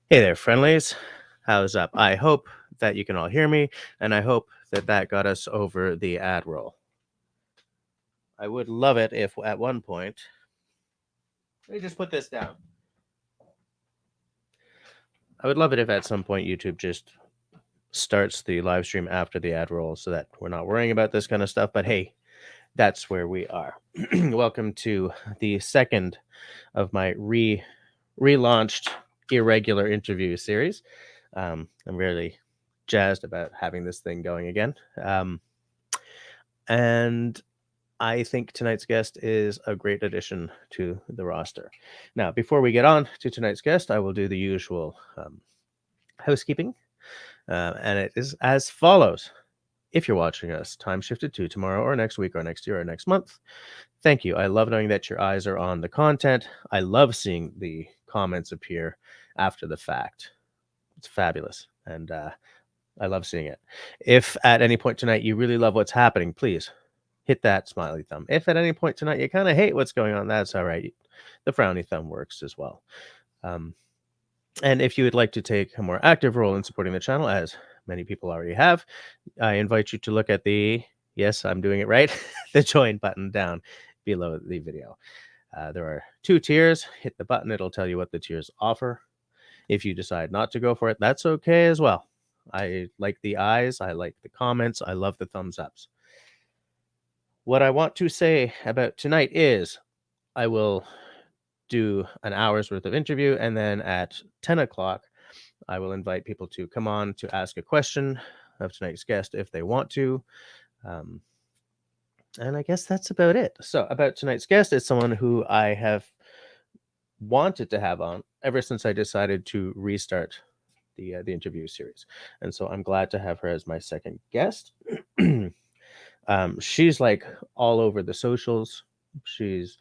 Hey there, friendlies. How's up? I hope that you can all hear me, and I hope that that got us over the ad roll. I would love it if at one point, let me just put this down. I would love it if at some point YouTube just starts the live stream after the ad roll so that we're not worrying about this kind of stuff. But hey, that's where we are. Welcome to the second of my relaunched irregular interview series. I'm really jazzed about having this thing going again. And I think tonight's guest is a great addition to the roster. Now, before we get on to tonight's guest, I will do the usual housekeeping. And it is as follows. If you're watching us time shifted to tomorrow or next week or next year or next month, thank you. I love knowing that your eyes are on the content. I love seeing the comments appear after the fact. It's fabulous. And I love seeing it. If at any point tonight you really love what's happening, please hit that smiley thumb. If at any point tonight you kind of hate what's going on, that's all right. The frowny thumb works as well. And if you would like to take a more active role in supporting the channel, as many people already have, I invite you to look at the, yes, I'm doing it right, the join button down below the video. There are 2 tiers. Hit the button. It'll tell you what the tiers offer. If you decide not to go for it, that's okay as well. I like the eyes. I like the comments. I love the thumbs ups. What I want to say about tonight is I will do an hour's worth of interview, and then at 10 o'clock, I will invite people to come on to ask a question of tonight's guest if they want to. And I guess that's about it. So, about tonight's guest is someone who I have wanted to have on ever since I decided to restart the interview series. And so I'm glad to have her as my second guest. She's like all over the socials. She's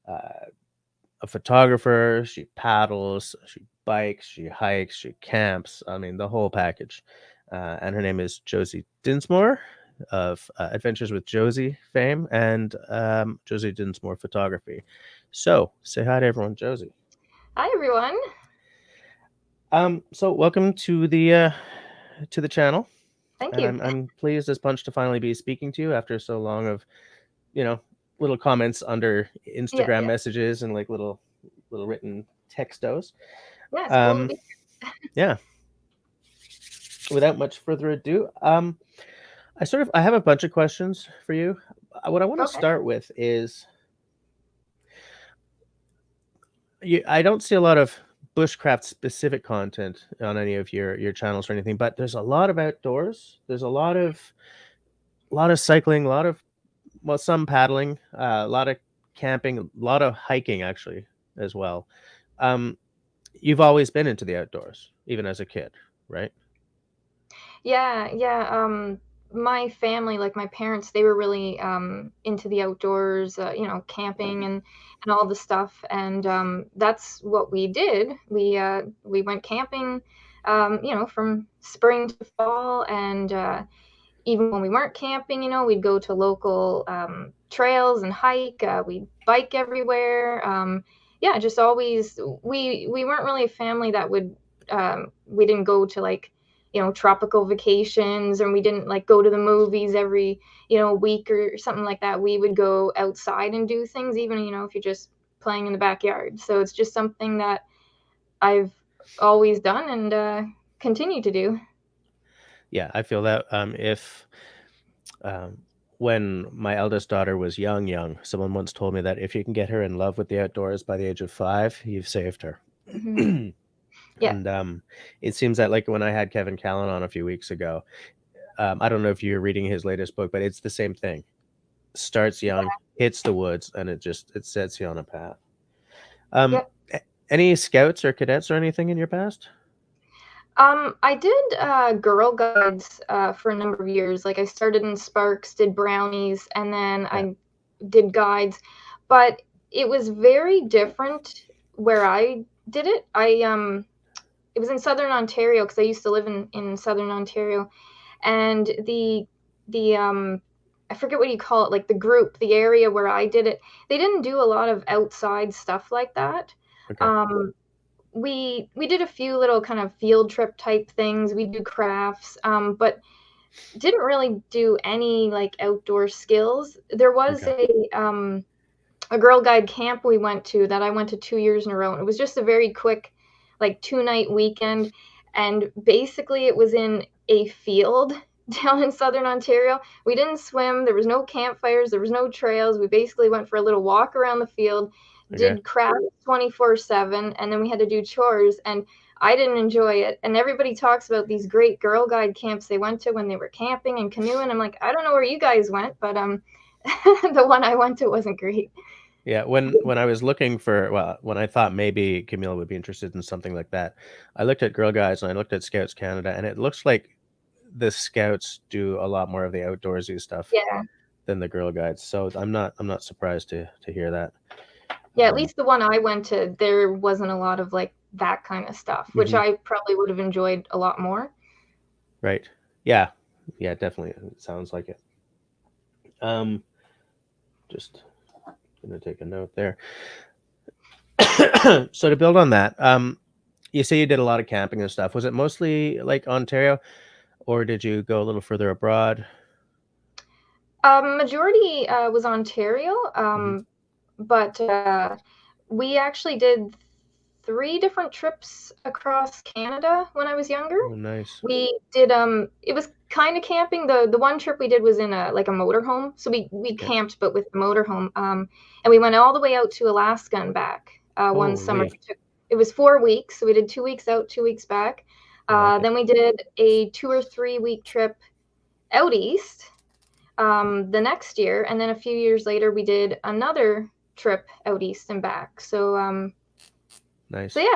a photographer. She paddles, she bikes, she hikes, she camps. I mean, the whole package. And her name is Josie Dinsmore of Adventures with Josie fame and Josie Dinsmore photography. So say hi to everyone, Josie. Hi, everyone. So welcome to the channel. Thank And you. I'm pleased as punch to finally be speaking to you after so long of, you know, little comments under Yeah, Instagram yeah. messages and like little written textos. Yeah, it's cool to Um, be yeah. Without much further ado, I have a bunch of questions for you. What I want here. to Okay. start with is I don't see a lot of bushcraft specific content on any of your channels or anything, but there's a lot of outdoors. There's a lot of cycling, a lot of some paddling, a lot of camping, a lot of hiking actually as well. Um, you've always been into the outdoors, even as a kid, right? Yeah, yeah. My family, like my parents, they were really into the outdoors, camping and all the stuff. And that's what we did. We went camping, from spring to fall, and even when we weren't camping, we'd go to local trails and hike. We'd bike everywhere. Yeah, just always. We weren't really a family that would. We didn't go to like tropical vacations, and we didn't like go to the movies every week or something like that. We would go outside and do things, even if you're just playing in the backyard. So it's just something that I've always done and continue to do. Yeah, I feel that if um, when my eldest daughter was young, someone once told me that if you can get her in love with the outdoors by the age of 5, you've saved her. Hmm. Yeah. And it seems that like when I had Kevin Callan on a few weeks ago, I don't know if you're reading his latest book, but it's the same thing. Starts young, hits the woods, and it sets you on a path. Yeah. Any scouts or cadets or anything in your past? I did Girl Guides for a number of years. Like I started in Sparks, did brownies, and then Yeah. I did guides. But it was very different where I did it. It was in Southern Ontario because I used to live in Southern Ontario, and the I forget what you call it, like the group, the area where I did it. They didn't do a lot of outside stuff like that. Okay. Um, we did a few little kind of field trip type things. We do crafts, but didn't really do any like outdoor skills. There was Okay. a Girl Guide camp we went to that I went to 2 years in a row, and it was just a very quick, like, two-night weekend, and basically it was in a field down in Southern Ontario. We didn't swim, there was no campfires, there was no trails. We basically went for a little walk around the field, Okay. did crafts 24/7, and then we had to do chores, and I didn't enjoy it. And everybody talks about these great Girl Guide camps they went to when they were camping and canoeing. I'm like, I don't know where you guys went, but the one I went to wasn't great. Yeah, when I was looking for, well, when I thought maybe Camille would be interested in something like that, I looked at Girl Guides and I looked at Scouts Canada, and it looks like the Scouts do a lot more of the outdoorsy stuff Yeah. than the Girl Guides. So I'm not surprised to hear that. Yeah, at Um, least the one I went to, there wasn't a lot of, like, that kinda stuff, which mhm, I probably would have enjoyed a lot more. right. Yeah. Yeah, definitely. It sounds like it. Um, just gonna take a note there. So to build on that, you say you did a lot of camping and stuff. Was it mostly like Ontario, or did you go a little further abroad? Majority, was Ontario, Hmm. but, we actually did 3 different trips across Canada when I was younger. Oh, nice. We did, it was kinda camping. The one trip we did was in a like, a motorhome, so we Yeah. camped, but with the motorhome, and we went all the way out to Alaska and back, one summer. Holy, It was 4 weeks, so we did 2 weeks out, 2 weeks back. I like it. Then we did a 2 or 3-week trip out east, the next year, and then a few years later, we did another trip out east and back. So Nice. yeah,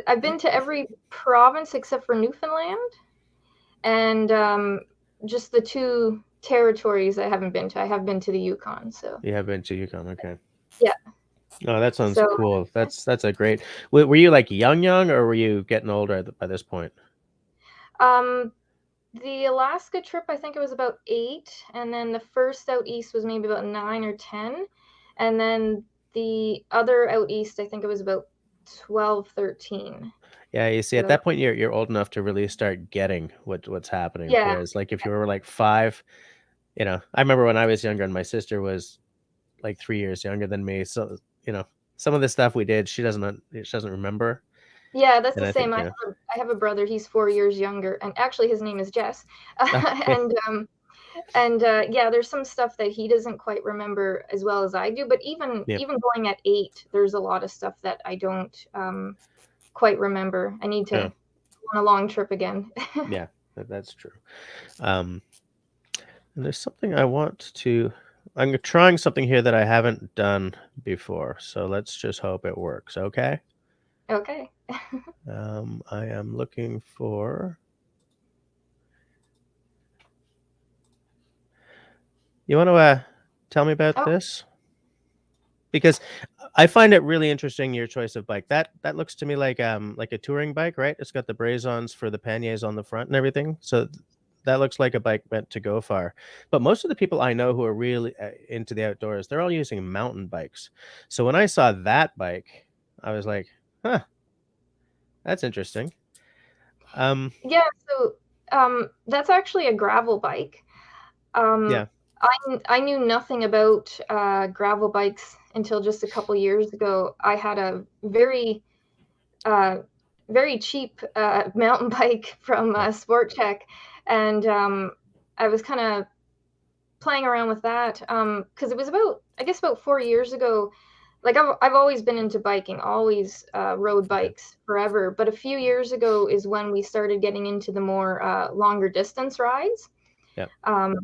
I've been to every province except for Newfoundland, and just the 2 territories I haven't been to. I have been to the Yukon, so You have been to Yukon. Okay. yeah. Oh, that sounds So cool. That's a great. Were you like young, or were you getting older by this point? um, the Alaska trip, I think it was about 8, and then the first out east was maybe about 9 or 10, and then the other out east, I think it was about 12, 13. Yeah, you see, at So that point, you're old enough to really start getting what's happening. yeah, Whereas, like, if you were like 5, I remember when I was younger, and my sister was like 3 years younger than me. So, some of the stuff we did, she doesn't remember, yeah, that's and the I same. think, I have a brother, he's 4 years younger, and actually his name is Jess. okay, And, yeah, there's some stuff that he doesn't quite remember as well as I do, but even yeah, even going at 8, there's a lot of stuff that I don't, quite remember. I need to yeah, go on a long trip again. yeah, that's true. Um, and there's something I want to. I'm trying something here that I haven't done before, so let's just hope it works. Okay. Okay. I am looking for. You want to tell me about Oh, this? Because I find it really interesting, your choice of bike. That looks to me like a touring bike, right? It's got the brazons for the panniers on the front and everything. So that looks like a bike meant to go far. But most of the people I know who are really into the outdoors, they're all using mountain bikes. So when I saw that bike, I was like, "Huh, that's interesting." Um, yeah, so, that's actually a gravel bike. Um, yeah, I knew nothing about, gravel bikes until just a couple years ago. I had a uh, very cheap, mountain bike from, yeah, Sport Chek, and, I was kinda playing around with that, because it was about I guess about 4 years ago. Like, I've always been into biking, always, rode okay, bikes forever, but a few years ago is when we started getting into the more, longer distance rides. yeah, Um,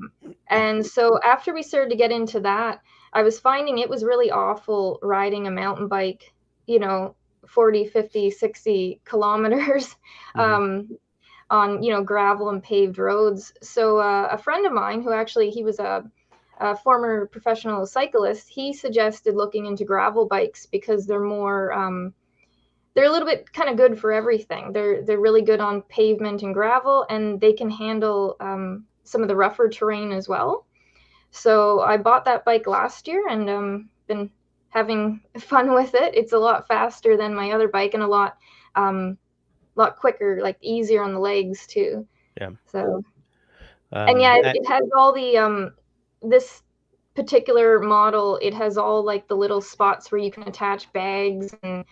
and so after we started to get into that, I was finding it was really awful riding a mountain bike, you know, 40, 50, 60 kilometers, hmm, um, on, gravel and paved roads. So, a friend of mine who actually he was a former professional cyclist, he suggested looking into gravel bikes because they're a little bit kind of good for everything. They're really good on pavement and gravel, and they can handle some of the rougher terrain as well. So I bought that bike last year and been having fun with it. It's a lot faster than my other bike and a lot a lot quicker, like easier on the legs too. Yeah. So, and yeah, it has all the this particular model, it has all like the little spots where you can attach bags and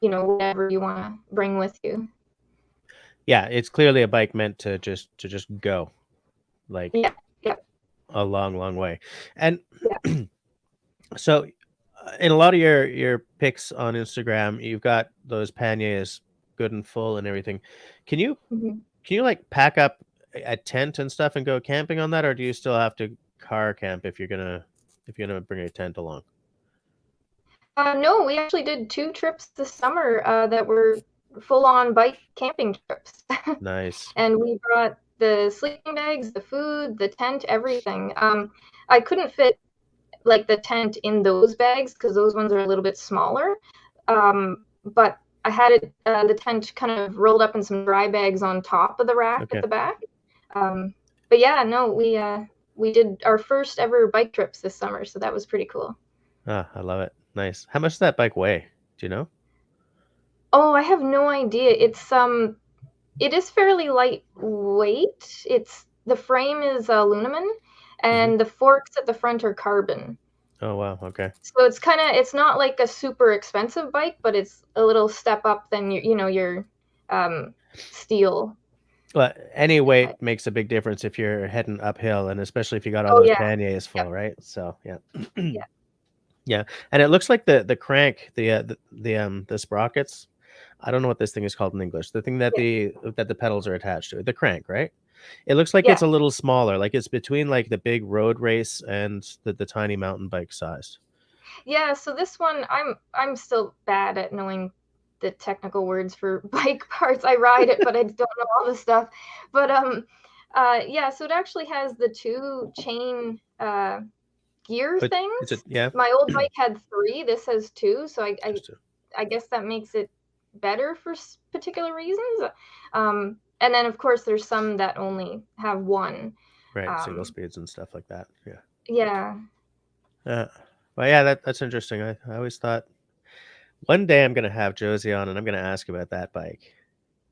whatever you want to bring with you. Yeah, it's clearly a bike meant to just go like Yeah, yeah, a long, long way. And yeah. so in a lot of your pics on Instagram, you've got those panniers good and full and everything. Can you Mhm. can you like pack up a tent and stuff and go camping on that, or do you still have to car camp if you're gonna bring a tent along? No, we actually did 2 trips this summer, that were full-on bike camping trips. Nice. And we brought the sleeping bags, the food, the tent, everything. I couldn't fit, like, the tent in those bags because those ones are a little bit smaller. But I had the tent kind of rolled up in some dry bags on top of the rack at Okay. the back. But yeah, no, we did our first ever bike trips this summer, so that was pretty cool. Ah, I love it. Nice. How much does that bike weigh? Do you know? Oh, I have no idea. It is fairly lightweight. The frame is aluminum, Hmm. and the forks at the front are carbon. Oh wow. Okay. So it's not like a super expensive bike, but it's a little step up than your um, steel Well, any type. weight makes a big difference if you're heading uphill, and especially if you got all Oh those yeah, panniers yep, full, right? So yeah. yeah, Yeah, and it looks like the crank, the sprockets. I don't know what this thing is called in English. The thing yeah, that the pedals are attached to, the crank, right? It looks like yeah, it's a little smaller, like it's between like the big road race and the tiny mountain bike size. yeah. So this one, I'm still bad at knowing the technical words for bike parts. I ride it, but I don't know all the stuff. But yeah. So it actually has the two chain gear But is it? things. Yeah, My old bike had three. This has two. So just I guess that makes it better for particular reasons. And then of course there's some that only have one. right, single Um, speeds and stuff like that. Yeah. yeah, Uh, well, yeah, that's interesting. I always thought one day I'm gonna have Josie on and I'm gonna ask about that bike.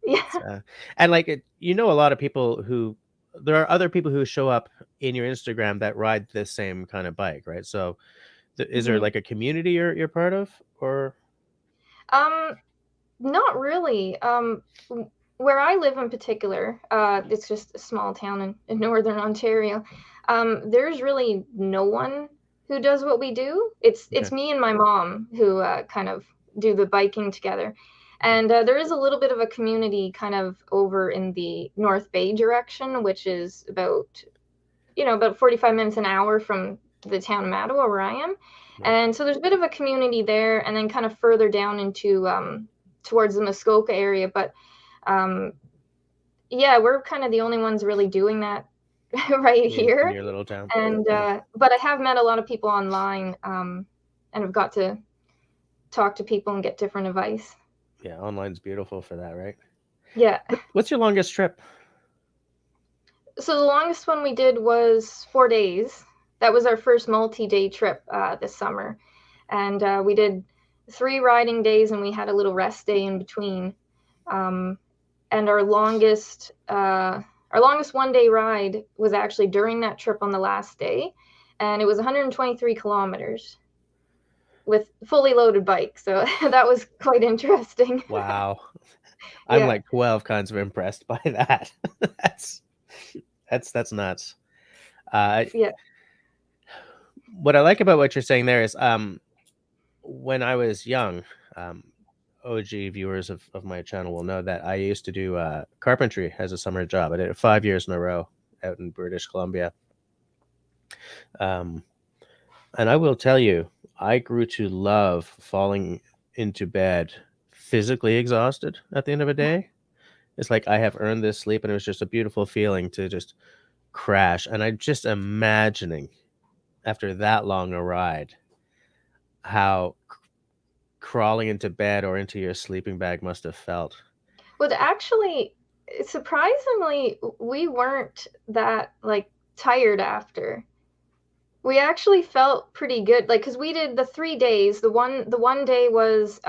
It's, yeah, and like a lot of people who there are other people who show up in your Instagram that ride this same kind of bike, right? So is there hmm like a community you're part of, or Um, not really. Where I live in particular, it's just a small town in northern Ontario. There's really no one who does what we do. It's okay, me and my mom who kind of do the biking together. okay, And there is a little bit of a community kind of over in the North Bay direction, which is about 45 minutes an hour from the town of Mattawa where I am. right, And so there's a bit of a community there, and then kind of further down into towards the Muskoka area. But um, yeah, we're kind of the only ones really doing that right in here. your little town? And but I have met a lot of people online, and have got to talk to people and get different advice. Yeah, online's beautiful for that, right? Yeah. What's your longest trip? So the longest one we did was 4 days. That was our first multi-day trip this summer, and we did 3 riding days, and we had a little rest day in between. Um, and our longest 1 day ride was actually during that trip on the last day, and it was 123 kilometers with fully loaded bike. So that was quite interesting. Wow, I'm Yeah, like 12 kinds of impressed by that. that's that's nuts. Uh, yeah. what I like about what you're saying there is, when I was young, um, OG viewers of my channel will know that I used to do carpentry as a summer job. I did it 5 years in a row out in British Columbia. Um, and I will tell you, I grew to love falling into bed physically exhausted at the end of a day. It's like I have earned this sleep, and it was just a beautiful feeling to just crash. And I'm just imagining after that long a ride how crawling into bed or into your sleeping bag must have felt. But actually, surprisingly, we weren't that like tired after. We actually felt pretty good, like because we did the 3 days. The one day was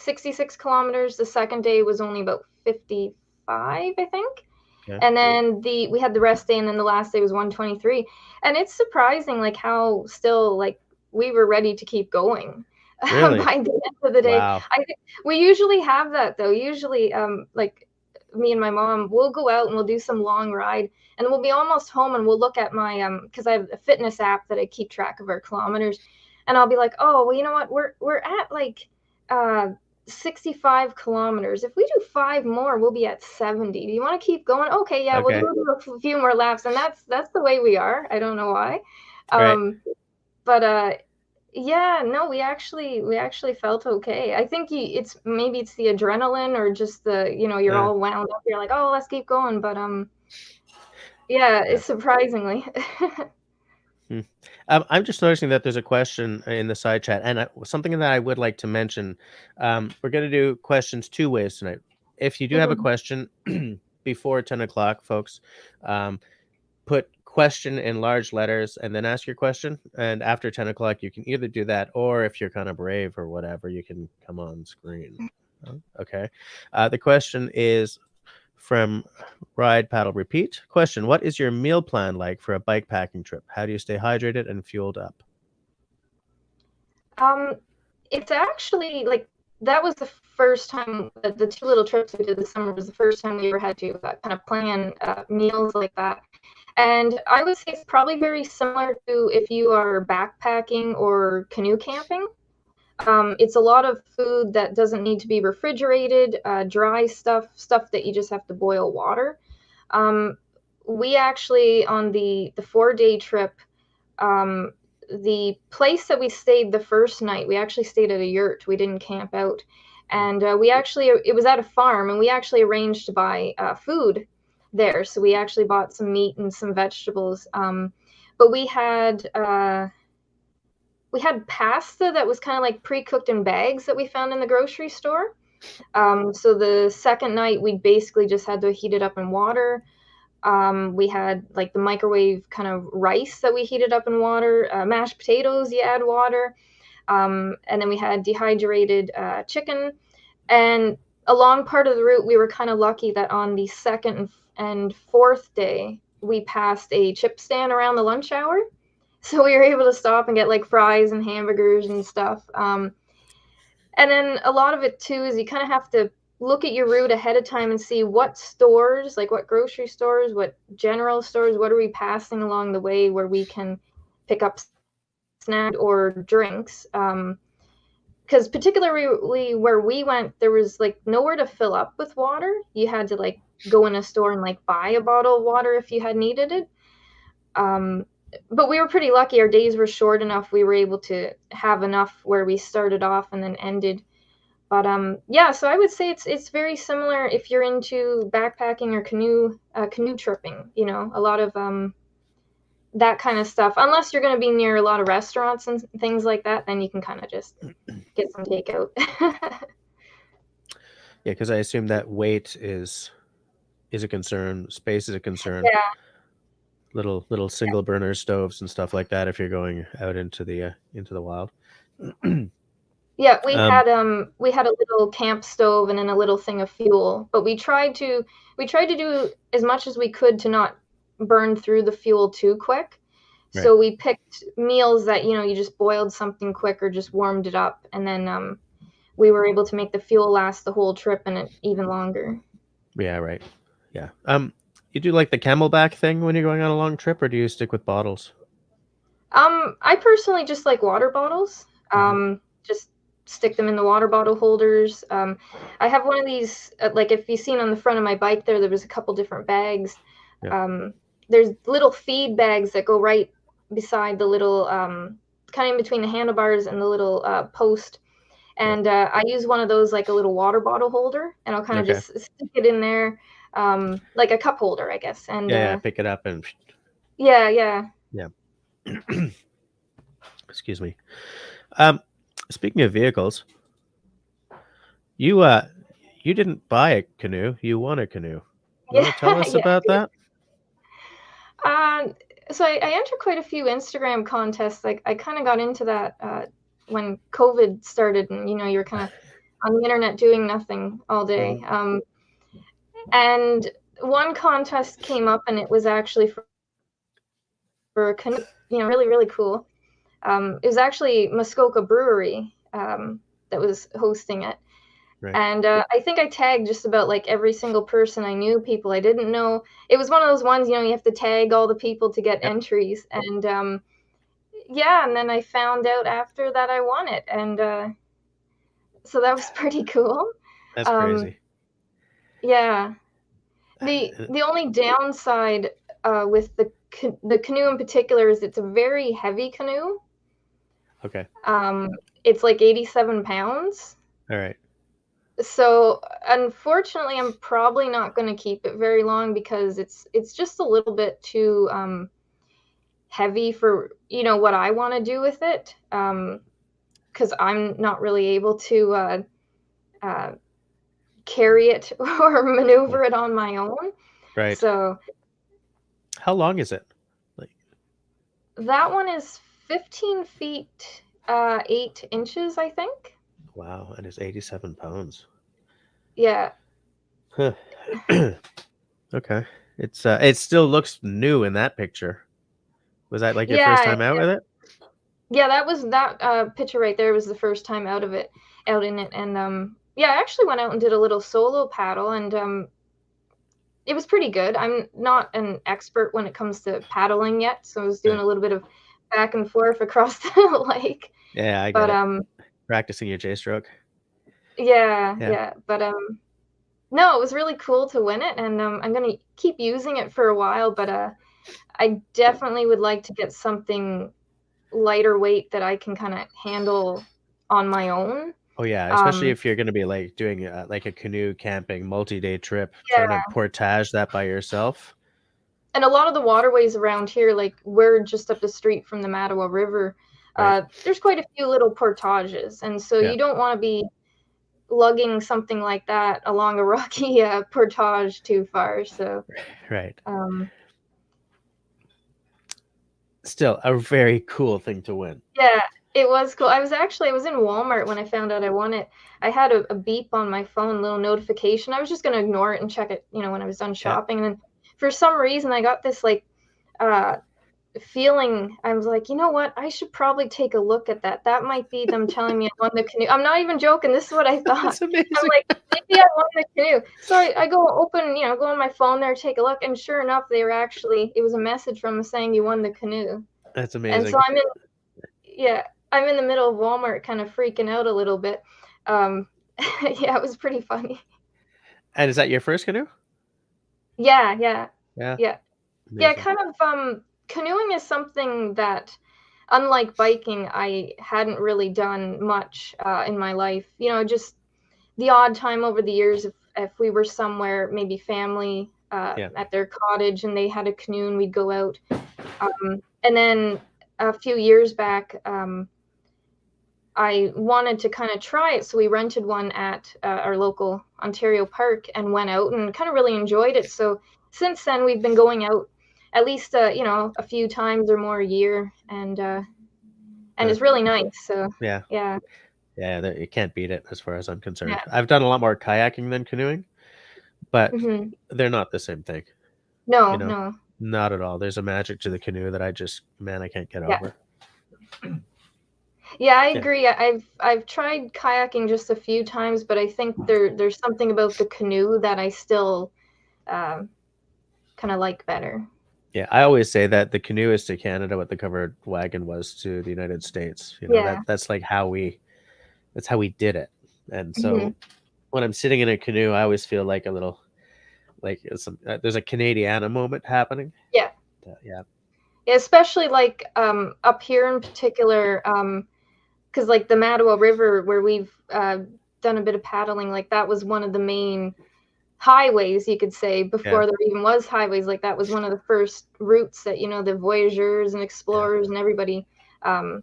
66 kilometers. The second day was only about 55, I think. Okay. And then we had the rest day, and then the last day was 123. And it's surprising like how still like we were ready to keep going Really? by the end of the day. Wow. I think we usually have that though. Usually like me and my mom, we'll go out and we'll do some long ride, and we'll be almost home, and we'll look at my because I have a fitness app that I keep track of our kilometers, and I'll be like, oh well, you know what, we're at like uh 65 kilometers. If we do 5 more, we'll be at 70. Do you want to keep going? Okay, yeah, we'll Okay. do a few more laps. And that's the way we are. I don't know why. Right. But yeah, no, we actually felt okay. I think it's maybe it's the adrenaline or just the, you're Uh, all wound up. You're like, "Oh, let's keep going." But yeah, yeah. it's surprisingly. Hmm. I'm just noticing that there's a question in the side chat, and something that I would like to mention. We're going to do questions two ways tonight. If you do have a Mhm. question before 10 o'clock, folks, um, put question in large letters and then ask your question. And after 10 o'clock, you can either do that, or if you're kind of brave or whatever, you can come on screen. Okay. The question is from Ride, Paddle, Repeat. Question: what is your meal plan like for a bike packing trip? How do you stay hydrated and fueled up? Um, it's actually like that was the first time that the two little trips we did this summer was the first time we ever had to kind of plan meals like that. And I would say it's probably very similar to if you are backpacking or canoe camping. It's a lot of food that doesn't need to be refrigerated, dry stuff that you just have to boil water. Um, we actually on the 4 day trip, um, the place that we stayed the first night, we actually stayed at a yurt. We didn't camp out, and it was at a farm, and we actually arranged to buy food there. So we actually bought some meat and some vegetables. But we had pasta that was kind of like pre-cooked in bags that we found in the grocery store. So the second night, we basically just had to heat it up in water. We had like the microwave kind of rice that we heated up in water, mashed potatoes, you add water. And then we had dehydrated chicken. And along part of the route, we were kind of lucky that on the second and fourth day, we passed a chip stand around the lunch hour. So we were able to stop and get like fries and hamburgers and stuff. And then a lot of it too is you kind of have to look at your route ahead of time and see what stores, like what grocery stores, what general stores, what are we passing along the way where we can pick up snacks or drinks. Because particularly where we went, there was like nowhere to fill up with water. You had to like go in a store and like buy a bottle of water if you had needed it. Um, but we were pretty lucky. Our days were short enough. We were able to have enough where we started off and then ended. But yeah, so I would say it's very similar if you're into backpacking or canoe tripping. A lot of that kind of stuff. Unless you're going to be near a lot of restaurants and things like that, then you can kind of just get some takeout. Yeah, because I assume that weight is a concern, space is a concern. Yeah. Little single burner stoves and stuff like that if you're going out into the wild. Yeah, um, we had a little camp stove and then a little thing of fuel, but we tried to do as much as we could to not burn through the fuel too quick. right. So we picked meals that, you just boiled something quick or just warmed it up, and then we were able to make the fuel last the whole trip and even longer. Yeah, right. Yeah. You do like the camelback thing when you're going on a long trip, or do you stick with bottles? I personally just like water bottles. Hmm. Just stick them in the water bottle holders. I have one of these, like if you've seen on the front of my bike there was a couple different bags. Yeah. Um, there's little feed bags that go right beside the little, kind of in between the handlebars and the little post. Yeah. And I use one of those like a little water bottle holder, and I'll kind of Okay. just stick it in there, like a cup holder, I guess. And Yeah, yeah. Pick it up and yeah, yeah. yeah. Excuse me. Um, Speaking of vehicles, you you didn't buy a canoe, you won a canoe. You want Yeah, to tell us yeah. about that? Um, so I entered quite a few Instagram contests. Like I kind of got into that when COVID started, and you're kind of on the internet doing nothing all day. Hmm. And one contest came up, and it was actually for a canoe, really, really cool. It was actually Muskoka Brewery that was hosting it. Right. And I think I tagged just about like every single person I knew, people I didn't know. It was one of those ones, you have to tag all the people to get Yep. entries. And yeah, and then I found out after that I won it. And so that was pretty cool. That's Um, crazy. yeah. The Uh, the only downside with the canoe in particular is it's a very heavy canoe. Okay. Um, it's like 87 pounds. All right. So unfortunately, I'm probably not going to keep it very long because it's just a little bit too heavy for what I want to do with it. Because I'm not really able to uh, carry it or Yeah. maneuver it on my own. Right. So How long is it? Like, that one is 15 feet 8 inches, I think. wow, and it's 87 pounds. Yeah, Huh. Okay. It still looks new in that picture. Was that like your first yeah, time out with it? yeah. That was that picture right there was the first time out in it, and yeah, I actually went out and did a little solo paddle, and it was pretty good. I'm not an expert when it comes to paddling yet, so I was doing Right. a little bit of back and forth across the lake. Yeah, I get But it. Practicing your J stroke. yeah, Yeah. yeah. But no, it was really cool to win it, and I'm gonna keep using it for a while. But I definitely would like to get something lighter weight that I can kind of handle on my own. Oh yeah, especially Um, if you're going to be like doing like a canoe camping multi-day trip, trying to yeah, portage that by yourself. and a lot of the waterways around here, like we're just up the street from the Mattawa River. Right. There's quite a few little portages, and so Yeah. you don't want to be lugging something like that along a rocky portage too far. So, Right. um, Still a very cool thing to win. yeah, it was cool. I was in Walmart when I found out I won it. I had a beep on my phone, little notification. I was just gonna ignore it and check it, when I was done Yeah. shopping. And then for some reason, I got this like uh, feeling. I was like, you know what? I should probably take a look at that. That might be them telling me I won the canoe. I'm not even joking. This is what I thought. That's I'm amazing. like, maybe I won the canoe. So I go open, go on my phone there, take a look, and sure enough, it was a message from them saying you won the canoe. That's And so amazing. yeah, I'm in the middle of Walmart, kind of freaking out a little bit. Um, yeah, it was pretty funny. And is that your first canoe? Yeah, yeah, Yeah. yeah, yeah. Amazing. Kind of. Canoeing is something that, unlike biking, I hadn't really done much in my life. Just the odd time over the years, if we were somewhere, maybe family Yeah. at their cottage, and they had a canoe, and we'd go out. And then a few years back, I wanted to kind of try it, so we rented one at our local Ontario park and went out and kind of really enjoyed it. So since then, we've been going out at least a few times or more a year, and Huh. it's really nice. So Yeah. yeah, Yeah. You can't beat it as far as I'm concerned. yeah, I've done a lot more kayaking than canoeing, but hmm they're not the same thing. You no, know, no, not at all. There's a magic to the canoe that man, I can't get yeah, over. yeah. I Yeah. agree. I've tried kayaking just a few times, but I think there's something about the canoe that I still um, kind of like better. Yeah, I always say that the canoe is to Canada what the covered wagon was to the United States. Yeah. That's like that's how we did it. And hmm so when I'm sitting in a canoe, I always feel like a little like there's a Canadiana moment happening. Yeah. Yeah, Especially like up here in particular, because like the Mattawa River, where we've done a bit of paddling, like that was one of the main highways, you could say, yeah, before there even was highways. Like that was one of the first routes that the voyageurs and yeah, explorers and everybody um,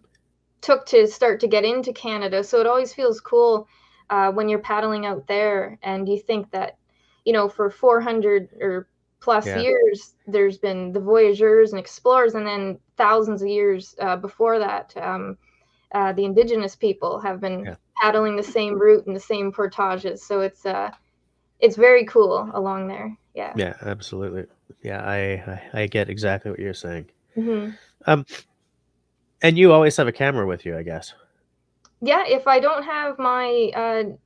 took to start to get into Canada. So it always feels cool when you're paddling out there and you think that, for 400 or plus yeah, years, there's been the voyageurs and explorers, and then thousands of years before that. the indigenous people have been Yeah. paddling the same route and the same portages. So it's very cool along there. Yeah. Yeah, absolutely. Yeah, I get exactly what you're saying. Hmm. Um, and you always have a camera with you, I guess. Yeah, if I don't have my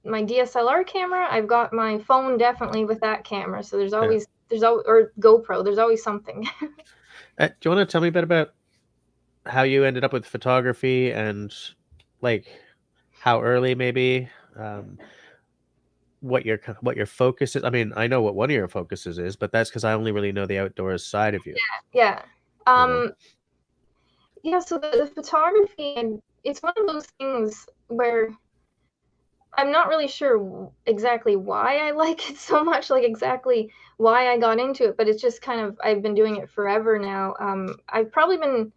DSLR camera, I've got my phone definitely with that camera. So Yeah. there's always or GoPro. There's always something. Do you want to tell me a bit about how you ended up with photography and like how early maybe um, what your focus is? I mean, I know what one of your focuses is, but that's because I only really know the outdoors side of you. Yeah. You know. Yeah, so the photography, and it's one of those things where I'm not really sure exactly why I like it so much, like exactly why I got into it, but it's just kind of I've been doing it forever now. I've probably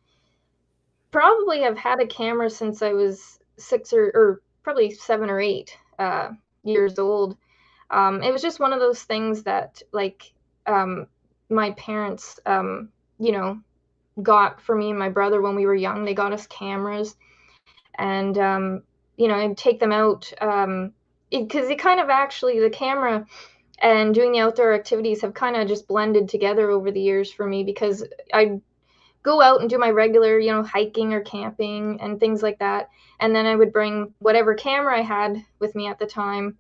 have had a camera since I was six or probably 7 or 8 years old. It was just one of those things that like um, my parents, you know, got for me and my brother when we were young. They got us cameras, and I'd take them out because it kind of actually the camera and doing the outdoor activities have kind of just blended together over the years for me because I go out and do my regular, hiking or camping and things like that. And then I would bring whatever camera I had with me at the time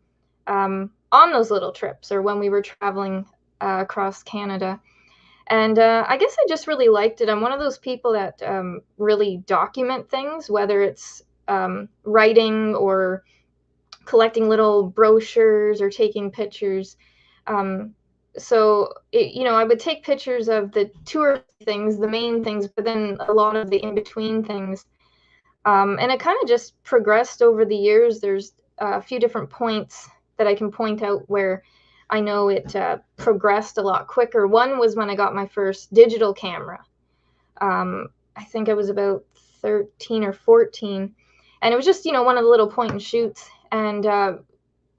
on those little trips or when we were traveling across Canada. And I guess I just really liked it. I'm one of those people that really document things, whether it's writing or collecting little brochures or taking pictures. Um, I would take pictures of the tour things, the main things, but then a lot of the in between things. And it kind of just progressed over the years. There's a few different points that I can point out where I know it progressed a lot quicker. One was when I got my first digital camera. I think I was about 13 or 14. And it was just, one of the little point and shoots. And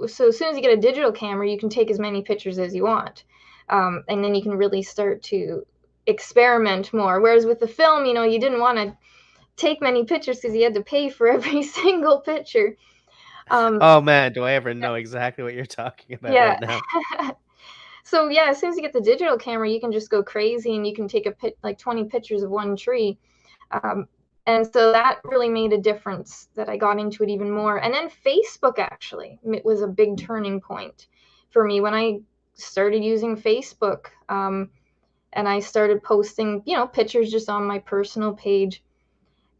so as soon as you get a digital camera, you can take as many pictures as you want. And then you can really start to experiment more. Whereas with the film, you didn't want to take many pictures because you had to pay for every single picture. Um, Oh man, do I ever know exactly what you're talking about yeah. right now? So yeah, as soon as you get the digital camera, you can just go crazy and you can take like 20 pictures of one tree. Um, and so that really made a difference that I got into it even more. And then Facebook actually it was a big turning point for me when I started using Facebook. And I started posting, pictures just on my personal page.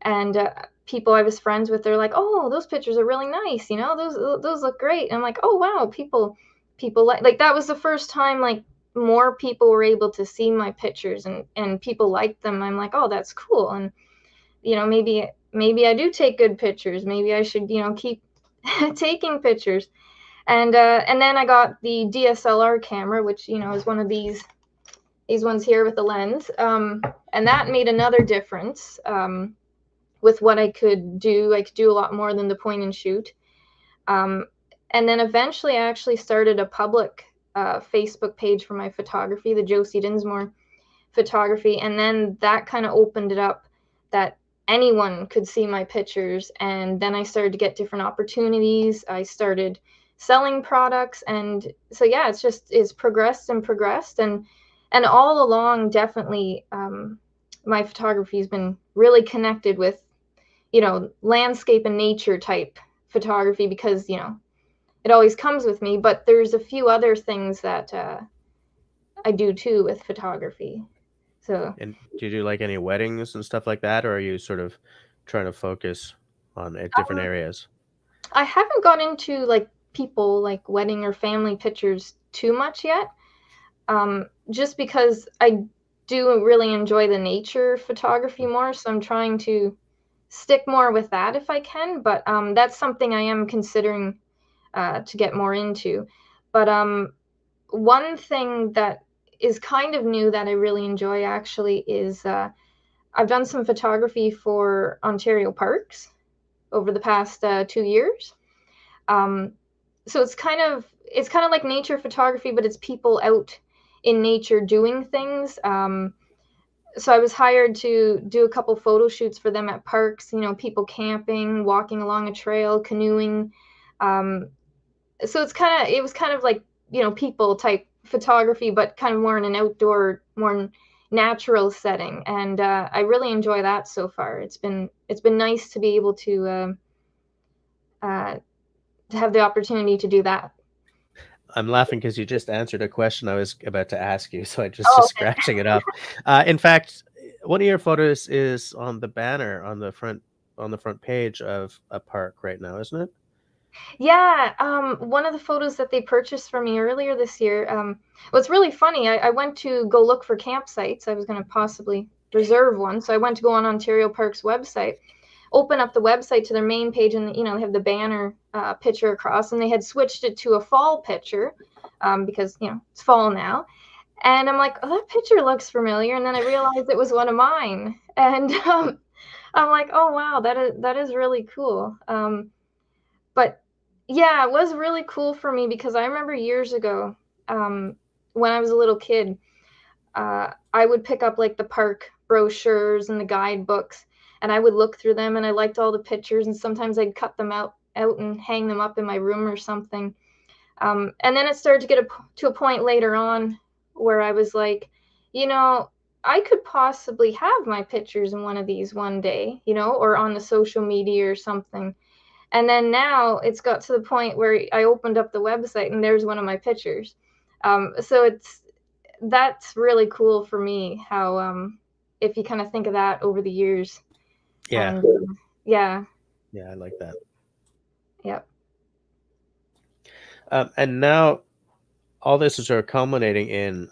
And people I was friends with, they're like, "Oh, those pictures are really nice. Those look great." And I'm like, "Oh wow, people like that was the first time like more people were able to see my pictures and people liked them. I'm like, "Oh, that's cool." And maybe I do take good pictures. Maybe I should, keep taking pictures. And then I got the DSLR camera, which is one of these ones here with the lens. And that made another difference with what I could do. I could do a lot more than the point and shoot. Um, and then eventually, I actually started a public Facebook page for my photography, the Josie Dinsmore photography, and then that kind of opened it up that anyone could see my pictures. And then I started to get different opportunities. I started selling products, and so yeah, it's progressed and progressed, and all along, definitely, my photography has been really connected with landscape and nature type photography because it always comes with me. But there's a few other things that I do too with photography. So And do you do like any weddings and stuff like that, or are you sort of trying to focus on different um, areas? I haven't gone into like people like wedding or family pictures too much yet, just because I do really enjoy the nature photography more. So I'm trying to stick more with that if I can. But that's something I am considering to get more into. But one thing that is kind of new that I really enjoy actually is I've done some photography for Ontario parks over the past 2 years. Um, so it's kind of like nature photography, but it's people out in nature doing things. so I was hired to do a couple photo shoots for them at parks, people camping, walking along a trail, canoeing. Um, so it was kind of like, people type photography, but kind of more in an outdoor, more natural setting. And I really enjoy that so far. It's been nice to be able uh, to have the opportunity to do that. I'm laughing because you just answered a question I was about to ask you, so I just Oh, okay. scratching it up. In fact, one of your photos is on the banner on the front page of a park right now, isn't it? Yeah, one of the photos that they purchased for me earlier this year, what's really funny, I went to go look for campsites. I was going to possibly reserve one. So I went to go on Ontario Park's website, open up the website to their main page, and they have the banner picture across, and they had switched it to a fall picture because it's fall now. And I'm like, oh, that picture looks familiar. And then I realized it was one of mine, and I'm like, oh wow, that is really cool. But yeah, it was really cool for me because I remember years ago, um, when I was a little kid, I would pick up like the park brochures and the guidebooks, and I would look through them, and I liked all the pictures, and sometimes I'd cut them out and hang them up in my room or something. And then it started to get to a point later on where I was like, you know, I could possibly have my pictures in one of these one day, or on the social media or something. And then now it's got to the point where I opened up the website and there's one of my pictures. So that's really cool for me how if you kind of think of that over the years. Yeah, And yeah, yeah, I like that. yep. And now all this is sort of culminating in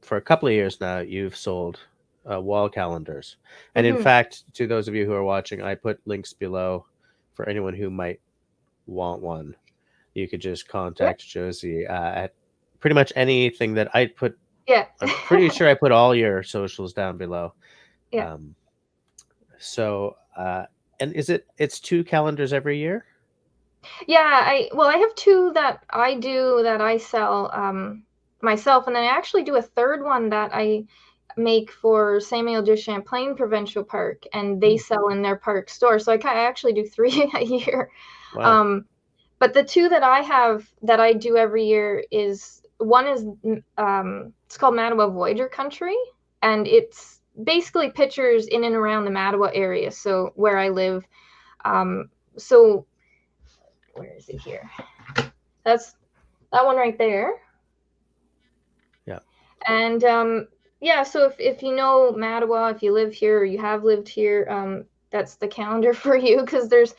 for a couple of years now, you've sold wall calendars. And in Hmm. fact, to those of you who are watching, I put links below for anyone who might want one. You could just Yep. contact Josie at pretty much anything that I put. Yeah. I'm pretty sure I put all your socials down below. Yeah. Um, so, and it's two calendars every year? Yeah, I have two that I do that I sell myself, and then I actually do a third one that I make for Samuel de Champlain Provincial Park, and they Hmm. sell in their park store. So I actually do three a year. Wow. Um, but the two that I have that I do every year is one is it's called Mattawa Voyager Country, and it's basically pictures in and around the Mattawa area, so where I live. So where is it here? That's that one right there. Yeah. And yeah, so if you know Mattawa, if you live here or you have lived here, that's the calendar for you because there's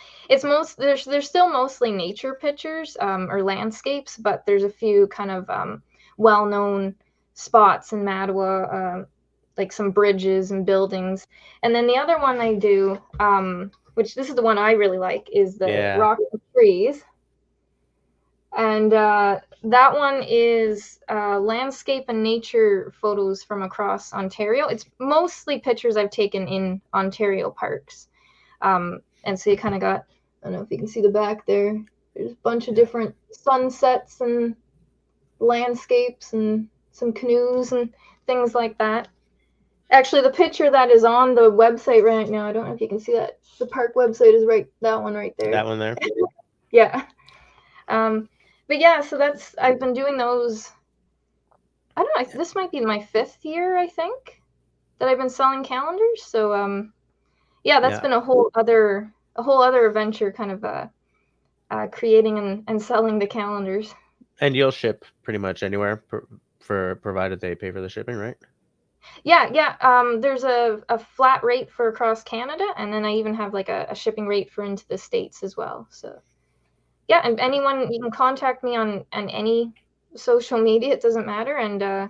still mostly nature pictures or landscapes, but there's a few kind of well-known spots in Mattawa, like some bridges and buildings. And then the other one I do, which this is the one I really like, is the Yeah. rock and trees. And that one is landscape and nature photos from across Ontario. It's mostly pictures I've taken in Ontario parks. And so you kind of got, I don't know if you can see the back there. There's a bunch of Yeah. different sunsets and landscapes and some canoes and things like that. Actually, the picture that is on the website right now, I don't know if you can see that. The park website is that one right there. That one there. Yeah. Um, but yeah, so I've been doing those. I don't know. This might be my fifth year, I think, that I've been selling calendars. So yeah, that's Yeah. been a whole other adventure, kind of creating and selling the calendars. And you'll ship pretty much anywhere for provided they pay for the shipping, right? Yeah, yeah. There's a flat rate for across Canada, and then I even have like a shipping rate for into the States as well. So yeah, and anyone you can contact me on any social media. It doesn't matter, and I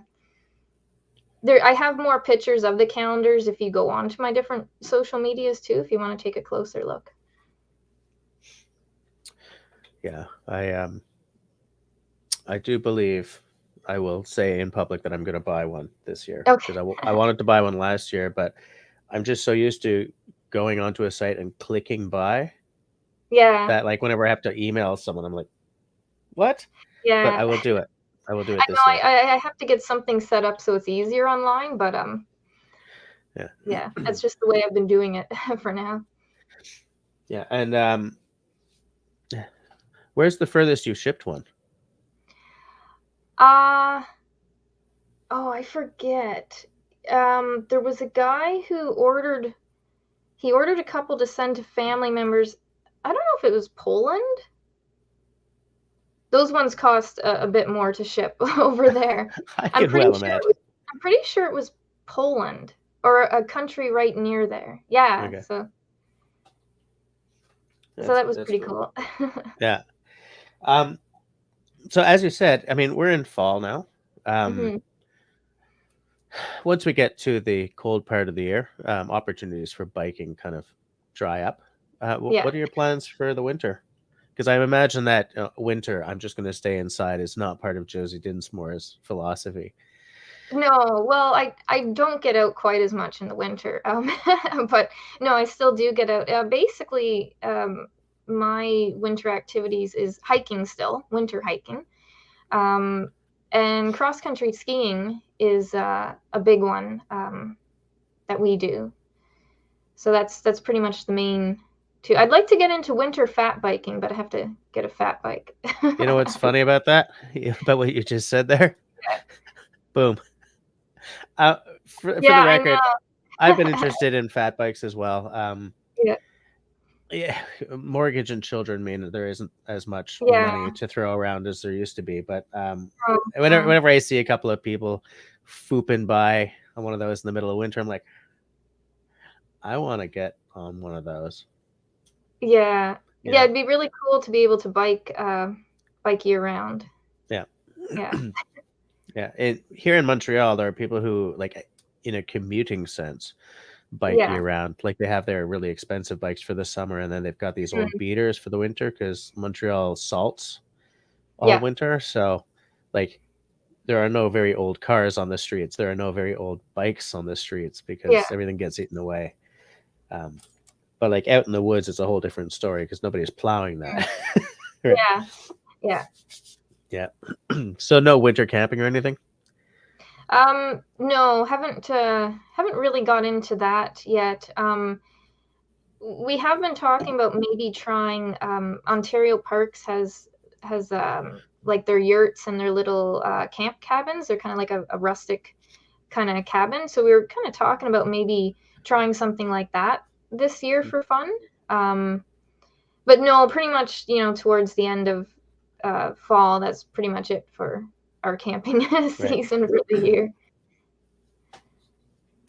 have more pictures of the calendars if you go on to my different social medias too, if you want to take a closer look. Yeah. I do believe I will say in public that I'm going to buy one this year because Okay. I wanted to buy one last year, but I'm just so used to going onto a site and clicking buy Yeah. that like whenever I have to email someone, I'm like, what? But I Yeah. will do it. I will do I it know this year. I have to get something set up so it's easier online, but Yeah. Yeah, that's just the way I've been doing it for now. Yeah. And where's the furthest you shipped one? Uh oh, I forget. There was a guy who ordered a couple to send to family members. I don't know if it was Poland. Those ones cost a bit more to ship over there. I I'm can pretty well sure it imagine. was I'm pretty sure it was Poland or a country right near there. Yeah, Okay. so that was That's pretty cool. cool. Yeah. Um, so as you said, I mean, we're in fall now. Um, Mhm. once we get to the cold part of the year, opportunities for biking kind of dry up. Yeah. What are your plans for the winter? Because I imagine that winter, I'm just going to stay inside is not part of Josie Dinsmore's philosophy. No, well, I don't get out quite as much in the winter, but no, I still do get out. Basically, my winter activities is hiking still, winter hiking, um, and cross country skiing is a big one that we do. So that's pretty much the main two. I'd like to get into winter fat biking, but I have to get a fat bike. You know what's funny about that? About what you just said there? Boom. Uh, for the Yeah, I record, I've been know. interested in fat bikes as well. Yeah, Yeah, mortgage and children mean that there isn't as much yeah. money to throw around as there used to be. But Oh, whenever I see a couple of people fooping by on one of those in the middle of winter, I'm like, I want to get on one of those. yeah. You Yeah, know? it'd be really cool to be able to bike year round. Yeah, Yeah. yeah. Here in Montreal, there are people who like, in a commuting sense, bike Yeah. year round. Like they have their really expensive bikes for the summer, and then they've got these old Mhm. beaters for the winter because Montreal salts all Yeah. winter. So, like, there are no very old cars on the streets. There are no very old bikes on the streets Yeah. because everything gets eaten away. Um, but like out in the woods, it's a whole different story because nobody's plowing Mm. that. Right. Yeah. Yeah. Yeah. So no winter camping or anything. No, haven't really got into that yet. We have been talking about maybe trying Ontario Parks has like their yurts and their little camp cabins. They're kind of like a rustic kind of cabin. So we were kind of talking about maybe trying something like that this year for fun. Um, but no, pretty much, towards the end of fall, that's pretty much it for our camping Right. season for the year.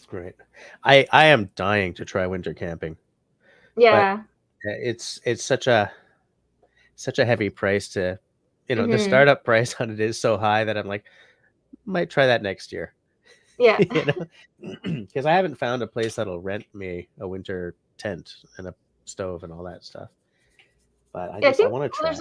Great. I am dying to try winter camping, but Yeah. it's such a heavy price to, the Hmm. startup price on it is so high that I'm like, might try that next year. Yeah. you know, because I haven't found a place that'll rent me a winter tent and a stove and all that stuff. But Yeah, I I think want to well,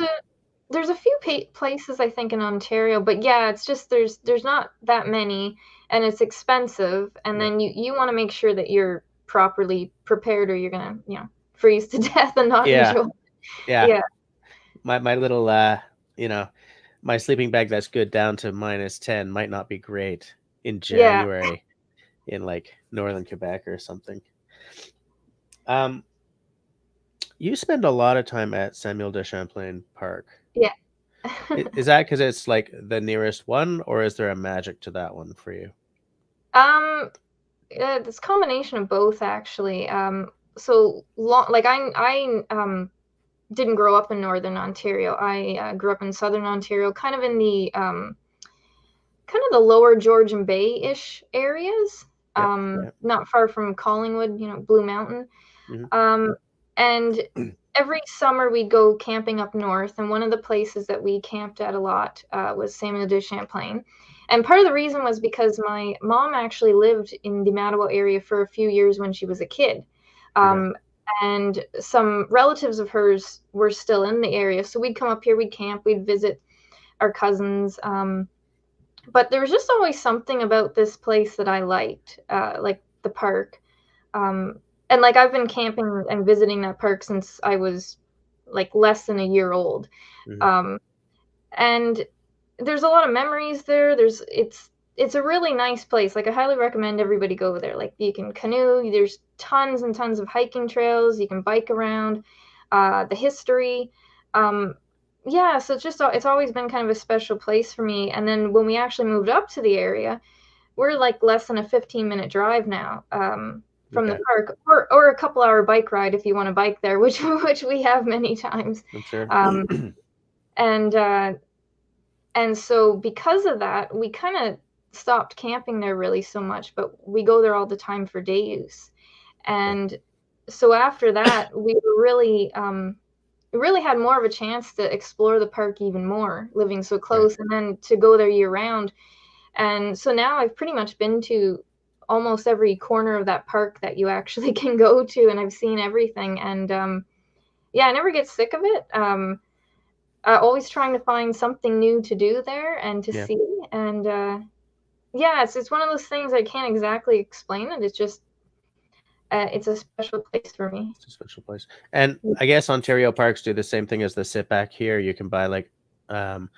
there's try. a few places I think in Ontario, but yeah, it's just there's not that many, and it's expensive, and Yeah, then you want to make sure that you're properly prepared, or you're gonna freeze to death and not yeah, enjoy. yeah. Yeah, My little you know, my sleeping bag that's good down to -10 might not be great in yeah, January in like northern Quebec or something. Um, you spend a lot of time at Samuel de Champlain Park. yeah. Is that because it's like the nearest one, or is there a magic to that one for you? um, it's a combination of both actually. So long, like I didn't grow up in Northern Ontario. I grew up in Southern Ontario, kind of in the kind of the lower Georgian Bay-ish areas, Yep. Yep. not far from Collingwood, Blue Mountain. Hmm. Um, and every summer we'd go camping up north, and one of the places that we camped at a lot was Samuel de Champlain. And part of the reason was because my mom actually lived in the Mattawa area for a few years when she was a kid. Okay. Um, and some relatives of hers were still in the area. So we'd come up here, we'd camp, we'd visit our cousins. But there was just always something about this place that I liked, like the park. And like I've been camping and visiting that park since I was like less than a year old. Hmm. Um, and there's a lot of memories there. It's it's a really nice place. Like, I highly recommend everybody go there. Like, you can canoe, there's tons and tons of hiking trails, you can bike around, the history. Um, yeah, so it's always been kind of a special place for me. And then when we actually moved up to the area, we're like less than a 15-minute drive now, from the Okay, park, or a couple-hour bike ride if you want to bike there, which we have many times. I'm sure. Um, and and so because of that, we kind of stopped camping there really so much, but we go there all the time for day use. Okay. And so after that, we were really had more of a chance to explore the park even more, living so Right. close, and then to go there year round. And so now I've pretty much been to almost every corner of that park that you actually can go to, and I've seen everything. And yeah, I never get sick of it. Always trying to find something new to do there and to Yeah, see. And yeah, it's one of those things I can't exactly explain it. It's just it's a special place for me. it's a special place. And I guess Ontario parks do the same thing as the sit back here. You can buy like um,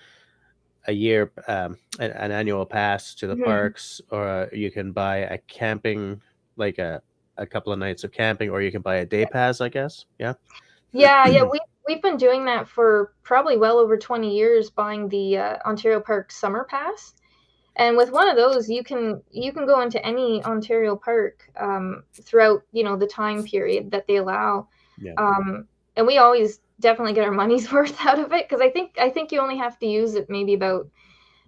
a year, an annual pass to the Mhm. parks, or you can buy a camping, like a couple of nights of camping, or you can buy a day pass, I guess. Yeah. Yeah, yeah, we've been doing that for probably well over 20 years, buying the Ontario Park Summer Pass. And with one of those, you can go into any Ontario park throughout, the time period that they allow. Yeah. Um, and we always definitely get our money's worth out of it, because I think you only have to use it maybe about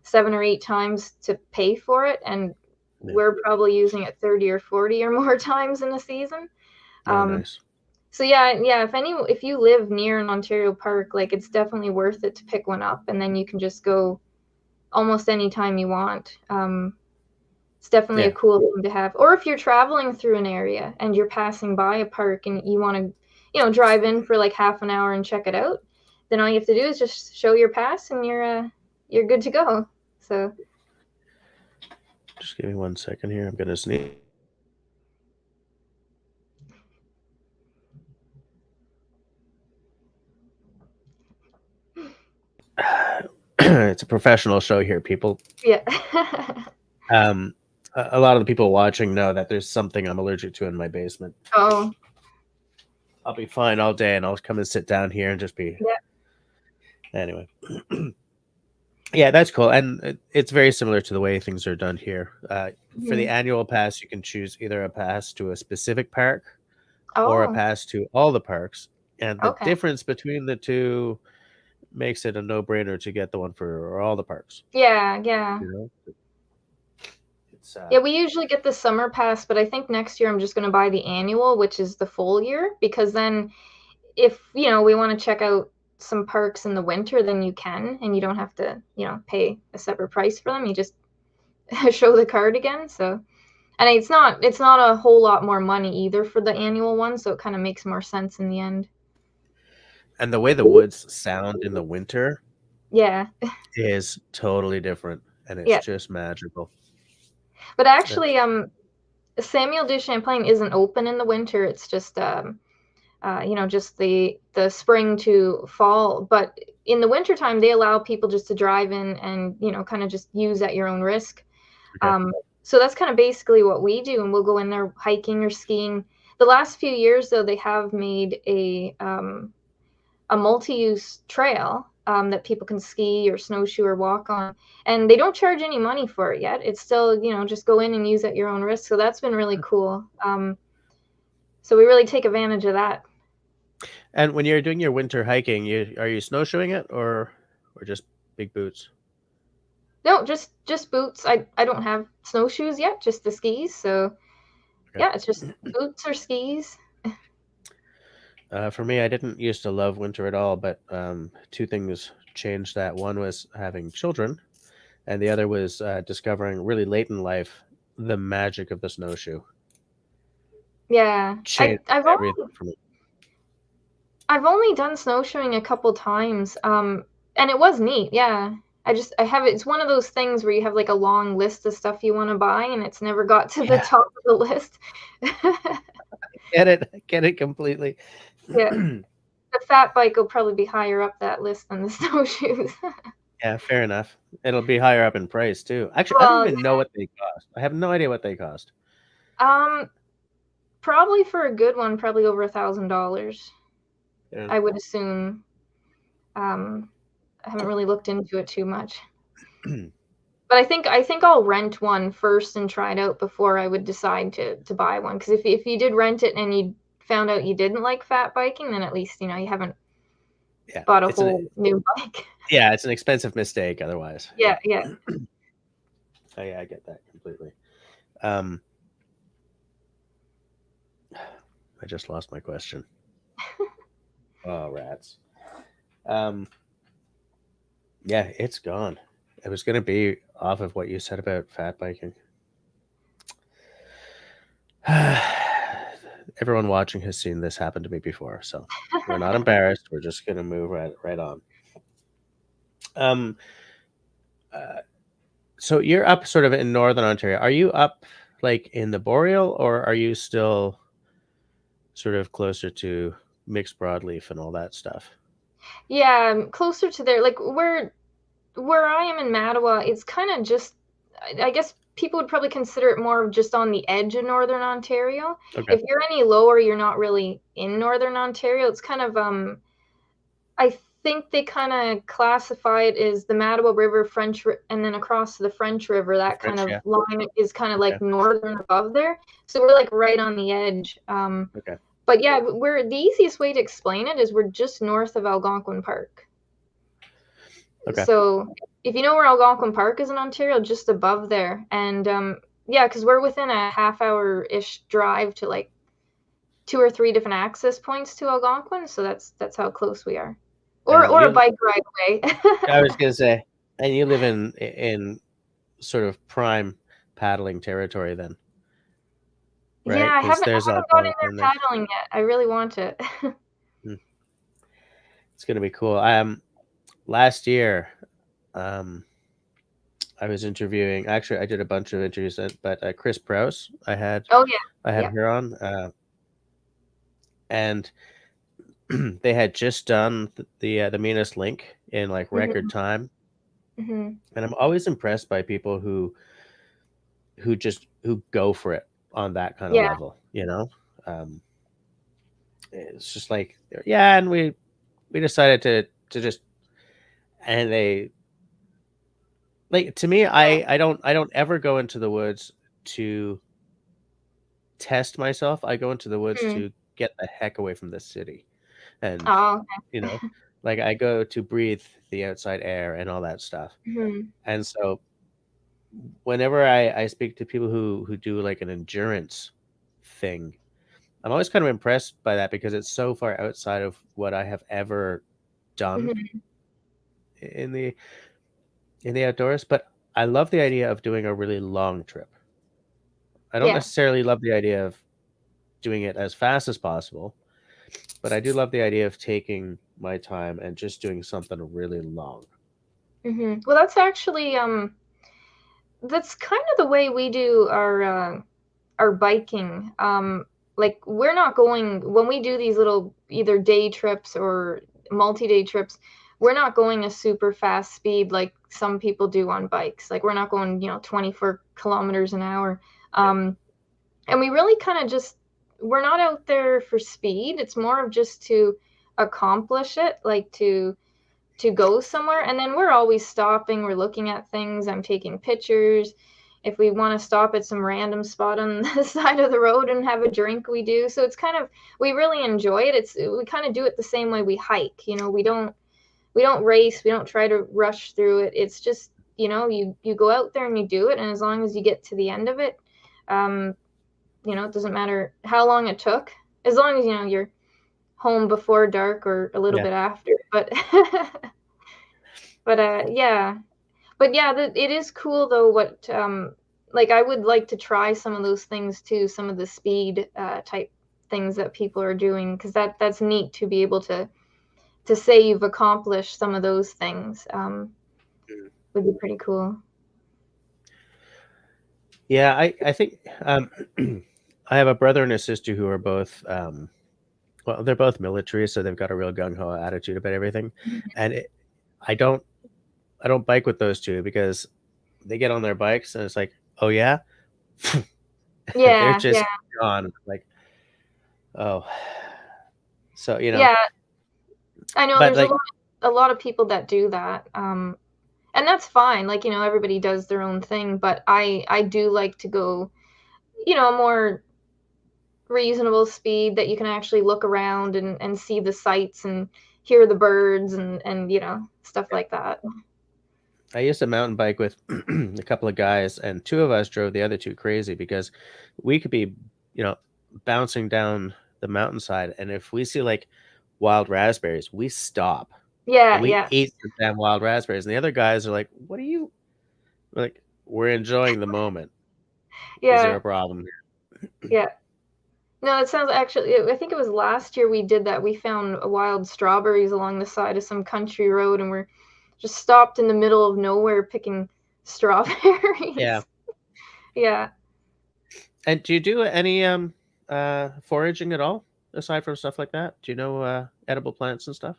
7 or 8 times to pay for it, and Yeah. we're probably using it 30 or 40 or more times in a season. Oh, Um, nice. so yeah, if you live near an Ontario park, like, it's definitely worth it to pick one up, and then you can just go almost anytime you want. It's definitely a Yeah. cool thing to have. Or if you're traveling through an area and you're passing by a park and you want to, drive in for like half an hour and check it out, then all you have to do is just show your pass and you're good to go. So Just give me 1 second here. I'm gonna sneeze. It's a professional show here, people. yeah. Um, a lot of the people watching know that there's something I'm allergic to in my basement. Oh, I'll be fine all day, and I'll come and sit down here and just be yeah. anyway. Yeah, that's cool, and it's very similar to the way things are done here. For the Mhm. annual pass, you can choose either a pass to a specific park or a Oh, pass to all the parks, and the okay. difference between the two makes it a no-brainer to get the one for all the parks. Yeah, yeah. You know, it's Yeah, we usually get the summer pass, but I think next year I'm just going to buy the annual, which is the full year, because then if, we want to check out some parks in the winter, then you can, and you don't have to, pay a separate price for them. You just show the card again. So, and it's not a whole lot more money either for the annual one, so it kind of makes more sense in the end. and the way the woods sound in the winter Yeah. is totally different, and it's Yeah. just magical. But It's, actually, Samuel de Champlain isn't open in the winter. It's just just the spring to fall. But in the wintertime, they allow people just to drive in and, kind of just use at your own risk. okay, Um, so that's kind of basically what we do, and we'll go in there hiking or skiing. The last few years, though, they have made a multi-use trail that people can ski or snowshoe or walk on, and they don't charge any money for it yet. It's still, just go in and use at your own risk. So that's been really cool. So we really take advantage of that. and when you're doing your winter hiking, are you snowshoeing it or just big boots? No, just boots. I don't have snowshoes yet, just the skis. So Okay. yeah, it's just boots or skis. For me, I didn't used to love winter at all, but two things changed that. One was having children, and the other was discovering really late in life the magic of the snowshoe. Yeah, Changed everything for me. I've only done snowshoeing a couple times, and it was neat. Yeah, I have it. It's one of those things where you have like a long list of stuff you want to buy, and it's never got to the Yeah, top of the list. get it, get it completely. Yeah, the fat bike will probably be higher up that list than the snowshoes. Yeah, fair enough. It'll be higher up in price too. Actually, I don't Well, even know what they cost. I have no idea what they cost. um, probably for a good one, probably over $1,000. Yeah. I would assume. Um, I haven't really looked into it too much. But I think I'll rent one first and try it out before I would decide to buy one. Because if you did rent it and you found out you didn't like fat biking, then at least, you haven't Yeah, bought a whole new bike. it's an expensive mistake otherwise. Yeah, Yeah. yeah. Oh, yeah, I get that completely. Um, I just lost my question. Oh, rats. Um, yeah, it's gone. It was going to be off of what you said about fat biking. Everyone watching has seen this happen to me before, so we're not embarrassed. We're just going to move right on. Um, uh, so you're up sort of in northern Ontario. Are you up like in the Boreal, or are you still sort of closer to mixed broadleaf and all that stuff? Yeah, closer to there. Like where I am in Mattawa, it's kind of just, I guess people would probably consider it more of just on the edge of Northern Ontario. Okay, If you're any lower, you're not really in Northern Ontario. It's kind of, I think they kind of classify it as the Mattawa River, and then across to the French River, the that kind French, of yeah. line is kind of Okay, like northern above there. So we're like right on the edge. okay, But yeah, we're the easiest way to explain it is we're just north of Algonquin Park. okay. So if you know where Algonquin Park is in Ontario, just above there. And yeah, because we're within a half-hour-ish drive to like two or three different access points to Algonquin, so that's how close we are. Or And or a you, bike ride away. I was gonna say, and you live in sort of prime paddling territory then, Yeah, right? I Because haven't I there's haven't got in Algonquin. there paddling yet. I really want to. Hmm, it's gonna be cool. Last year, um, I was interviewing. Actually, I did a bunch of interviews, but Chris Prowse, Oh yeah. I had Yeah. her on, and they had just done the meanest link in like record Mhm. time, Mhm. and I'm always impressed by people who go for it on that kind of Yeah. level. Um, it's just like, yeah, and we decided to just, and they, like, to me, Yeah. I don't ever go into the woods to test myself. I go into the woods Mhm. to get the heck away from the city, and Oh, you know, like I go to breathe the outside air and all that stuff. mhm. And so whenever I speak to people who do like an endurance thing, I'm always kind of impressed by that because it's so far outside of what I have ever done Mhm. in the outdoors. But I love the idea of doing a really long trip. I don't Yeah. necessarily love the idea of doing it as fast as possible, but I do love the idea of taking my time and just doing something really long. Well, that's kind of the way we do our biking. Like we're not going when we do these little either day trips or multi-day trips, we're not going a super fast speed like some people do on bikes. Like we're not going, 24 kilometers an hour. Yeah. And we really kind of just we're not out there for speed. It's more of just to accomplish it, like to go somewhere. And then we're always stopping, we're looking at things, I'm taking pictures. If we want to stop at some random spot on the side of the road and have a drink, we do. So it's kind of we really enjoy it. We kind of do it the same way we hike. We don't race, we don't try to rush through it. It's just, you go out there and you do it, and as long as you get to the end of it, um, it doesn't matter how long it took, as long as you're home before dark or a little Yeah. bit after. But yeah. But yeah, it is cool though what like I would like to try some of those things too, some of the speed type things that people are doing, because that's neat to be able to say you've accomplished some of those things. Mm. Would be pretty cool. Yeah, I think I have a brother and a sister who are both well, they're both military, so they've got a real gung ho attitude about everything, and I don't. I don't bike with those two because they get on their bikes and it's like, oh yeah, they're Yeah, just yeah, gone. Like, oh, so yeah. I know but there's like, a lot of people that do that, and that's fine. Like, everybody does their own thing, but I do like to go, more reasonable speed that you can actually look around and see the sights and hear the birds and stuff like that. I used to mountain bike with a couple of guys, and two of us drove the other two crazy because we could be, you know, bouncing down the mountainside, and if we see like wild raspberries, we stop and Yeah, we yeah, ate the damn wild raspberries. And the other guys are like, "What are you?" We're like, "We're enjoying the moment. Is there yeah, a problem here?" yeah. No, it sounds actually, I think it was last year we did that. We found wild strawberries along the side of some country road, and we're just stopped in the middle of nowhere picking Yeah. strawberries. Yeah. And do you do any foraging at all aside from stuff like that? Do you know edible plants and stuff?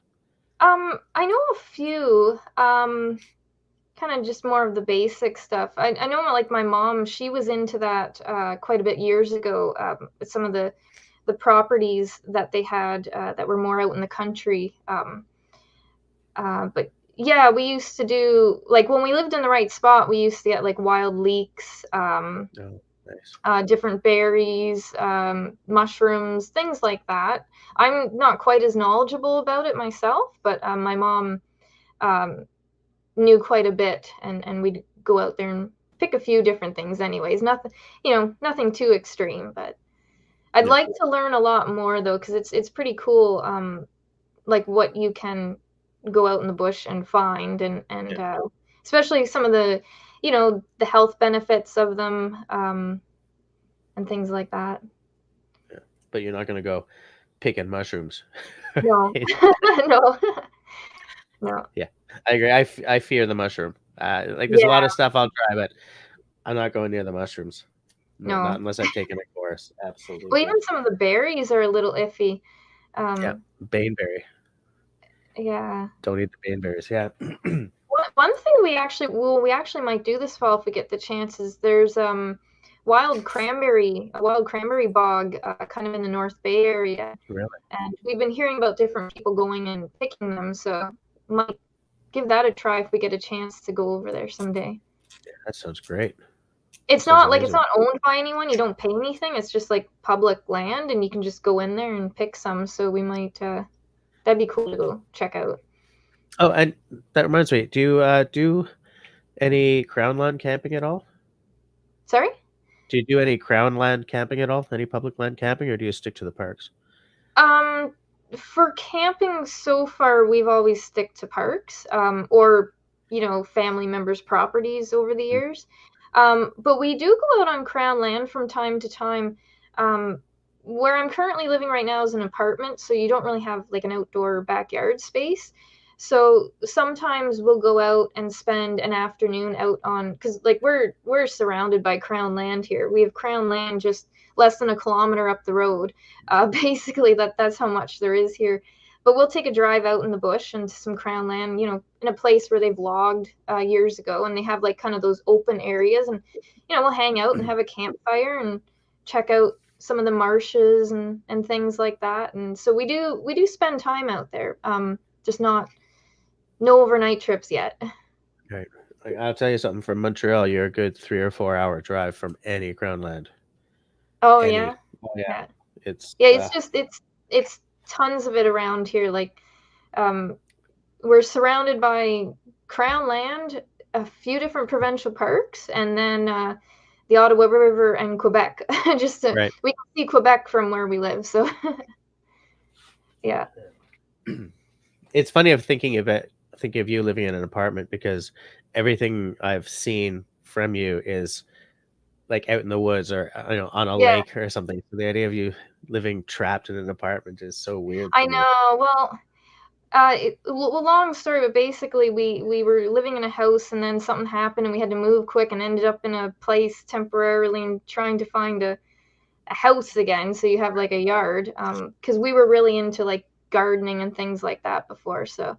I know a few. Kind of just more of the basic stuff. I know, like, my mom, she was into that quite a bit years ago. Some of the properties that they had that were more out in the country. But yeah, we used to do, like, when we lived in the right spot, we used to get like wild leeks, Oh, nice. different berries, mushrooms, things like that. I'm not quite as knowledgeable about it myself, but my mom um, knew quite a bit, and we'd go out there and pick a few different things. Anyways, nothing, nothing too extreme, but I'd Yeah, like to learn a lot more though, because it's pretty cool. Like what you can go out in the bush and find, and yeah, especially some of the health benefits of them, and things like that. yeah. But you're not gonna go picking mushrooms. No, Right? no, no. Yeah, I agree. I fear the mushroom. Like there's a lot Yeah, of stuff I'll try, but I'm not going near the mushrooms. No, not no. unless I've taken a course. Well, Absolutely. even some of the berries are a little iffy. Yeah, Um, baneberry. yeah. Don't eat the baneberries. Yeah. One thing we actually might do this fall if we get the chance is there's a wild cranberry bog kind of in the North Bay area, Really? and we've been hearing about different people going and picking them, so might give that a try if we get a chance to go over there someday. Yeah, that sounds great. That It's sounds not like it's amazing. not owned by anyone. You don't pay anything. It's just like public land, and you can just go in there and pick some. So we might that'd be cool to go check out. Oh, and that reminds me. Do you do any crown land camping at all? Sorry? Do you do any crown land camping at all? Any public land camping, or do you stick to the parks? Um, for camping so far, we've always stick to parks, or family members' properties over the Mm, years. But we do go out on Crown land from time to time. Um, where I'm currently living right now is an apartment, so you don't really have like an outdoor backyard space. So sometimes we'll go out and spend an afternoon out on, because like we're surrounded by Crown land here. We have Crown land just less than a kilometer up the road. Basically, that's how much there is here. But we'll take a drive out in the bush into some crown land, in a place where they've logged years ago, and they have like kind of those open areas, and we'll hang out and have a campfire and check out some of the marshes and things like that. And so we do spend time out there. Just not no overnight trips yet. right. Like, I'll tell you something. From Montreal, you're a good 3 or 4 hour drive from any crown land. Oh yeah, Any. Oh yeah. yeah, It's yeah. It's tons of it around here. Like, um, we're surrounded by crown land, a few different provincial parks, and then the Ottawa River and Quebec. right. We can see Quebec from where we live. So yeah, It's funny of thinking of it, thinking of you living in an apartment because everything I've seen from you is like out in the woods or on a yeah. lake or something. So the idea of you living trapped in an apartment is so weird I for me. know. Well, well, long story, but basically, we were living in a house, and then something happened, and we had to move quick, and ended up in a place temporarily, and trying to find a house again, so you have like a yard, because we were really into like gardening and things like that before. So,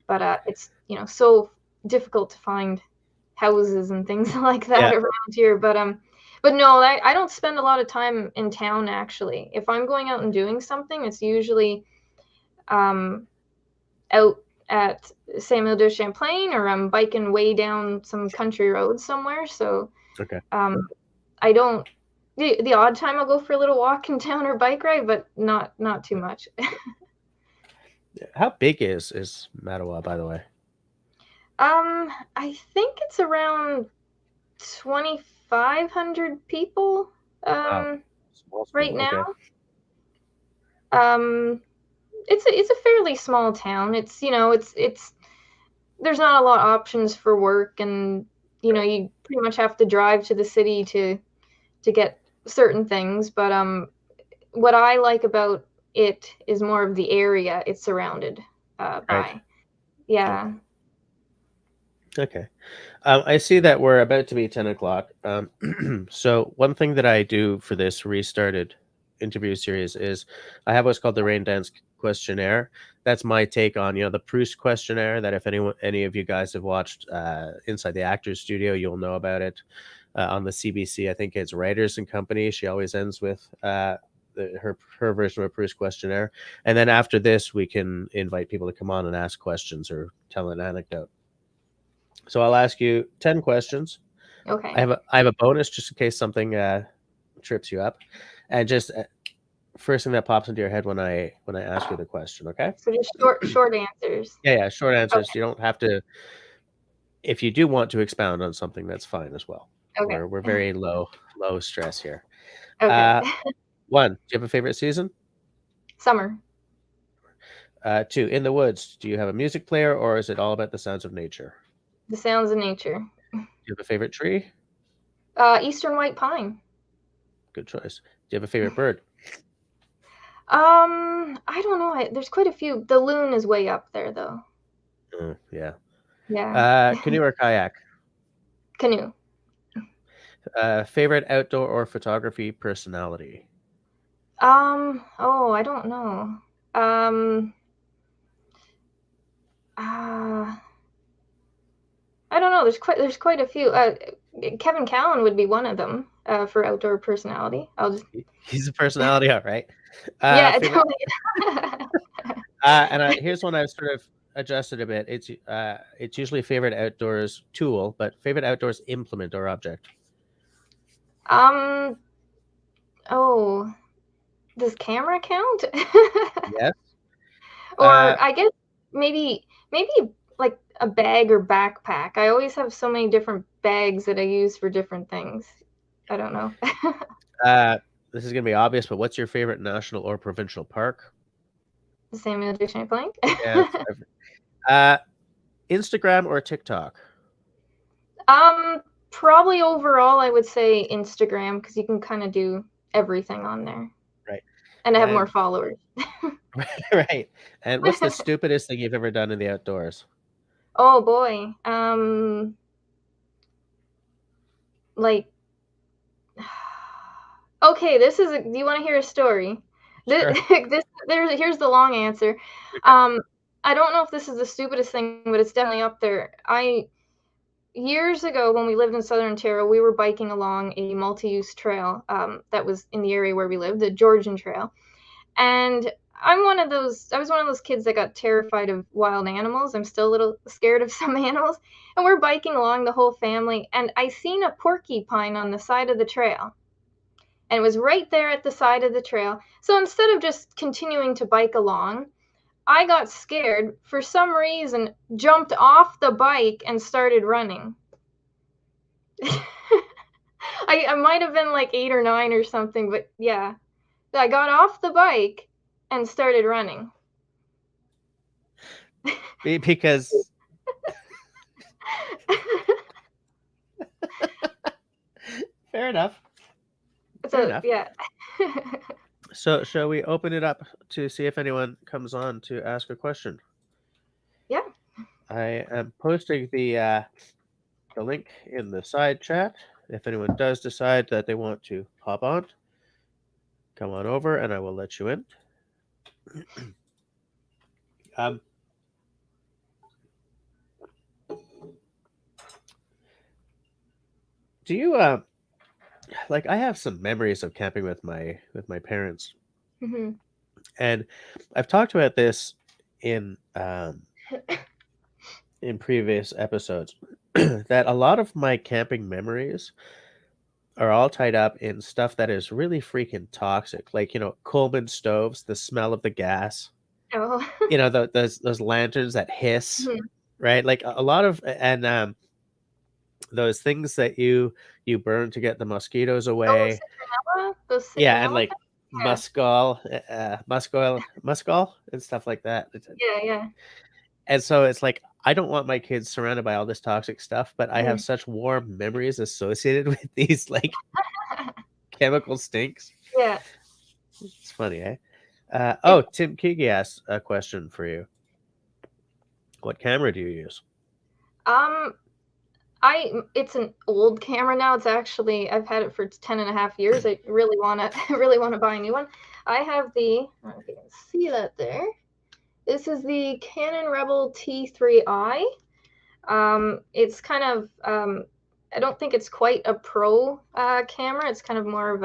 but it's so difficult to find houses and things like that Yeah. around here. But no, I don't spend a lot of time in town actually. If I'm going out and doing something, it's usually um, out at Samuel de Champlain, or I'm biking way down some country road somewhere. So Okay. um, I don't. The odd time I'll go for a little walk in town or bike ride, but not too much. How big is Mattawa, by the way? I think it's around 2,500 people Wow. um, Small, right small. now. Okay. Um, it's a fairly small town. It's there's not a lot of options for work, and you pretty much have to drive to the city to get certain things. But what I like about it is more of the area it's surrounded Right. by. Yeah. Okay. Okay. I see that we're about to be 10 o'clock. So one thing that I do for this restarted interview series is I have what's called the Raindance Questionnaire. That's my take on, the Proust Questionnaire, that if any of you guys have watched Inside the Actors Studio, you'll know about it. On the CBC, I think it's Writers and Company. She always ends with her version of a Proust Questionnaire. And then after this, we can invite people to come on and ask questions or tell an anecdote. So I'll ask you 10 questions. I Okay. have a bonus just in case something trips you up, and just first thing that pops into your head when I ask you the question. Okay? So just short answers. Yeah, yeah. Short answers. Okay. You don't have to. If you do want to expound on something, that's fine as well. Okay. We're very low stress here. Okay. Uh, One. Do you have a favorite season? Summer. Two. In the woods. Do you have a music player, or is it all about the sounds of nature? The sounds of nature. Do you have a favorite tree? Eastern white pine. Good choice. Do you have a favorite bird? I don't know. There's quite a few. The loon is way up there, though. Yeah. Yeah. Canoe or kayak? Canoe. Favorite outdoor or photography personality? Oh, I don't know. Um, uh, I don't know. There's quite a few. Kevin Callan would be one of them for outdoor personality. I'll just He's a personality, all right. yeah, Favorite, totally. here's one I've sort of adjusted a bit. It's usually favorite outdoors tool, but favorite outdoors implement or object. um, oh, does camera count? Yes. Uh, Or I guess maybe like a bag or backpack. I always have so many different bags that I use for different things. I don't know. uh, this is gonna be obvious, but what's your favorite national or provincial park? Samuel de Champlain. Yeah. Uh, Instagram or TikTok? Um, Probably overall, I would say Instagram because you can kind of do everything on there, Right. and I have more And followers. right. And what's the stupidest thing you've ever done in the outdoors? Oh boy. Like, okay, do you want to hear a story? Sure. Here's the long answer. Okay. Um, I don't know if this is the stupidest thing, but it's definitely up there. Years ago, when we lived in Southern Ontario, we were biking along a multi-use trail that was in the area where we lived, the Georgian Trail. And I was one of those kids that got terrified of wild animals. I'm still a little scared of some animals. And we're biking along, the whole family, and I seen a porcupine on the side of the trail. And it was right there at the side of the trail. So instead of just continuing to bike along, I got scared, for some reason, jumped off the bike and started running. I might have been like 8 or 9 or something, but yeah. I got off the bike and started running. Because fair enough. Fair So enough. yeah. So, shall we open it up to see if anyone comes on to ask a question? Yeah. I am posting the link in the side chat. If anyone does decide that they want to hop on, come on over, and I will let you in. Um, Do you like I have some memories of camping with my parents, Mhm. and I've talked about this in in previous episodes that a lot of my camping memories are all tied up in stuff that is really freaking toxic, like Coleman stoves, the smell of the gas, Oh. those lanterns that hiss, Mhm. right? Like a lot of and those things that you burn to get the mosquitoes Oh, away. citronella? Those Yeah, and citronella like things? Yeah. musk oil, and stuff like that. Yeah, yeah. And so it's like I don't want my kids surrounded by all this toxic stuff, but I have Mhm. such warm memories associated with these like chemical stinks. Yeah. It's funny, eh? It Tim Kiki asked a question for you. What camera do you use? um, it's an old camera now, it's actually I've had it for 10.5 years, I really wanna I really wanna buy a new one. I have the I don't know if you can see that there. This is the Canon Rebel T3i. It's kind of, I don't think it's quite a pro, camera, it's kind of more of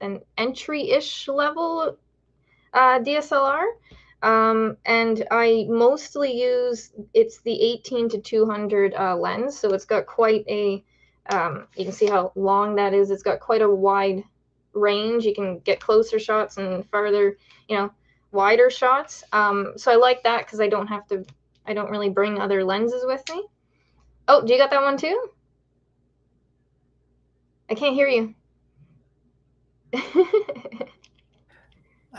an entry-ish level DSLR. And I mostly use it's the 18 to 200 lens, so it's got quite a you can see how long that is. It's got quite a wide range. You can get closer shots and farther, you know, wider shots. So I like that because I don't really bring other lenses with me. Oh, do you got that one too? I can't hear you.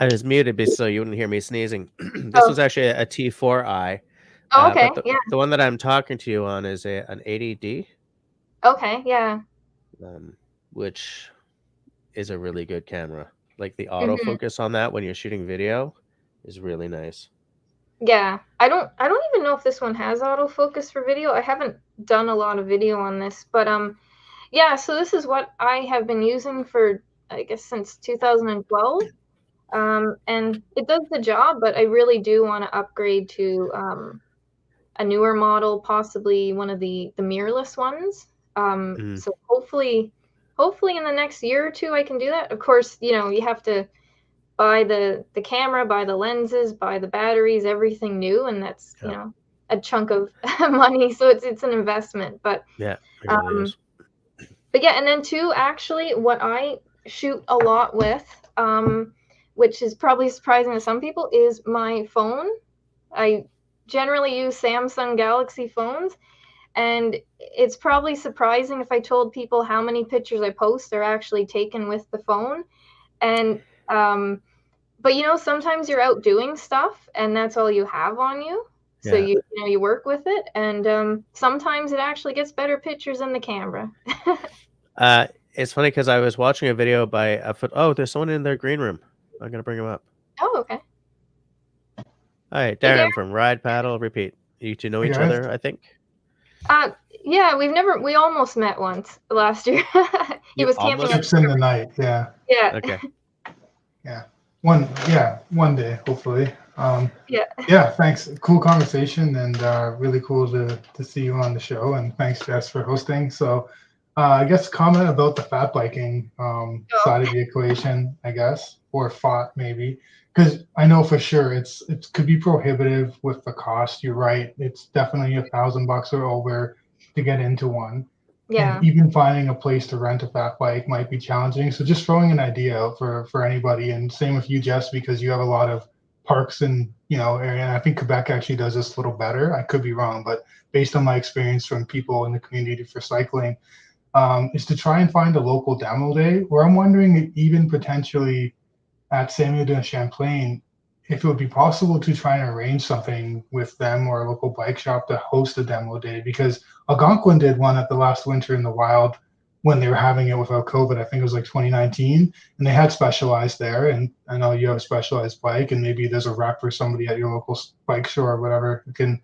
I was muted so you wouldn't hear me sneezing. This Oh, was actually a T4i, oh, okay, but the yeah, the one that I'm talking to you on is an 80D, okay, yeah. um, which is a really good camera. Like the Mhm. autofocus on that when you're shooting video is really nice. Yeah, I don't even know if this one has autofocus for video. I haven't done a lot of video on this, but yeah, so this is what I have been using for I guess since 2012. And it does the job, but I really do want to upgrade to a newer model, possibly one of the mirrorless ones. Mm, So hopefully in the next year or two I can do that. Of course, you have to buy the camera, buy the lenses, buy the batteries, everything new, and that's, yeah, a chunk of money, so it's an investment, yeah, it really um is. but yeah, and then too, actually, what I shoot a lot with, which is probably surprising to some people, is my phone. I generally use Samsung Galaxy phones, and it's probably surprising if I told people how many pictures I post are actually taken with the phone. And but sometimes you're out doing stuff and that's all you have on you. So Yeah. you work with it, and sometimes it actually gets better pictures in the camera. Uh, it's funny because I was watching a video by a foot. Oh, there's someone in their green room. I'm gonna bring him up. Oh, okay. Hi, Hey there. Darren from Ride Paddle Repeat. You two know Hey each guys. other, I think. Uh, yeah, we almost met once last year. He You was camping at almost Ships in the night. Yeah. yeah, okay. Yeah. One day, hopefully. yeah, Yeah, thanks. Cool conversation and really cool to see you on the show. And thanks, Jess, for hosting. So I guess comment about the fat biking oh, side of the equation, I guess, or fought maybe. Because I know for sure it could be prohibitive with the cost. You're right. It's definitely $1,000 or over to get into one. And yeah, even finding a place to rent a fat bike might be challenging. So just throwing an idea out for anybody, and same with you, Jess, because you have a lot of parks and area. And I think Quebec actually does this a little better. I could be wrong, but based on my experience from people in the community for cycling, is to try and find a local demo day. Or I'm wondering even potentially at Samuel de Champlain, if it would be possible to try and arrange something with them or a local bike shop to host a demo day, because Algonquin did one at the last Winter in the Wild when they were having it without COVID. I think it was like 2019, and they had Specialized there. And I know you have a Specialized bike, and maybe there's a rep or somebody at your local bike store or whatever who can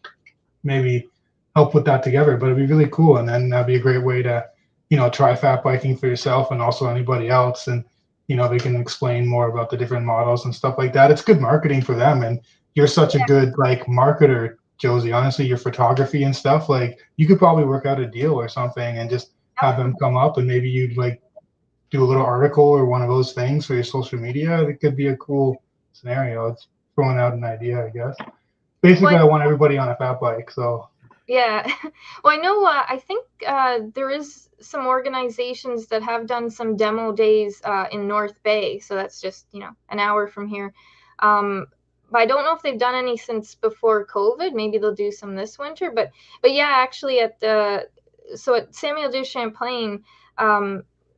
maybe help put that together. But it'd be really cool, and then that'd be a great way to, try fat biking for yourself and also anybody else, and they can explain more about the different models and stuff like that. It's good marketing for them, and you're such a good like marketer, Josie. Honestly, your photography and stuff, like you could probably work out a deal or something and just have them come up, and maybe you'd like do a little article or one of those things for your social media. It could be a cool scenario. It's throwing out an idea, I guess. Basically, Well, I want everybody on a fat bike, so. yeah. Well, I know, I think there is some organizations that have done some demo days in North Bay. So that's just, an hour from here. But I don't know if they've done any since before COVID. Maybe they'll do some this winter. But yeah, actually at Samuel de Champlain,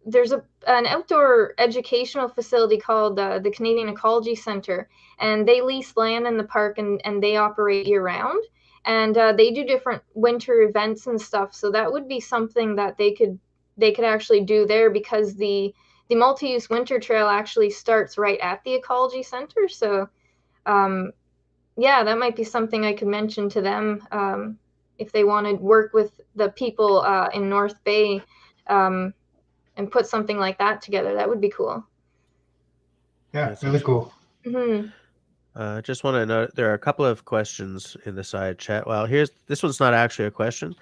there's an outdoor educational facility called the Canadian Ecology Center, and they lease land in the park, and they operate year round. And they do different winter events and stuff. So that would be something that they could actually do there, because the multi-use winter trail actually starts right at the ecology center. So yeah, that might be something I could mention to them if they want to work with the people in North Bay and put something like that together. That would be cool. Yeah, really cool. Mm-hmm. Just want to note there are a couple of questions in the side chat. Well, this one's not actually a question.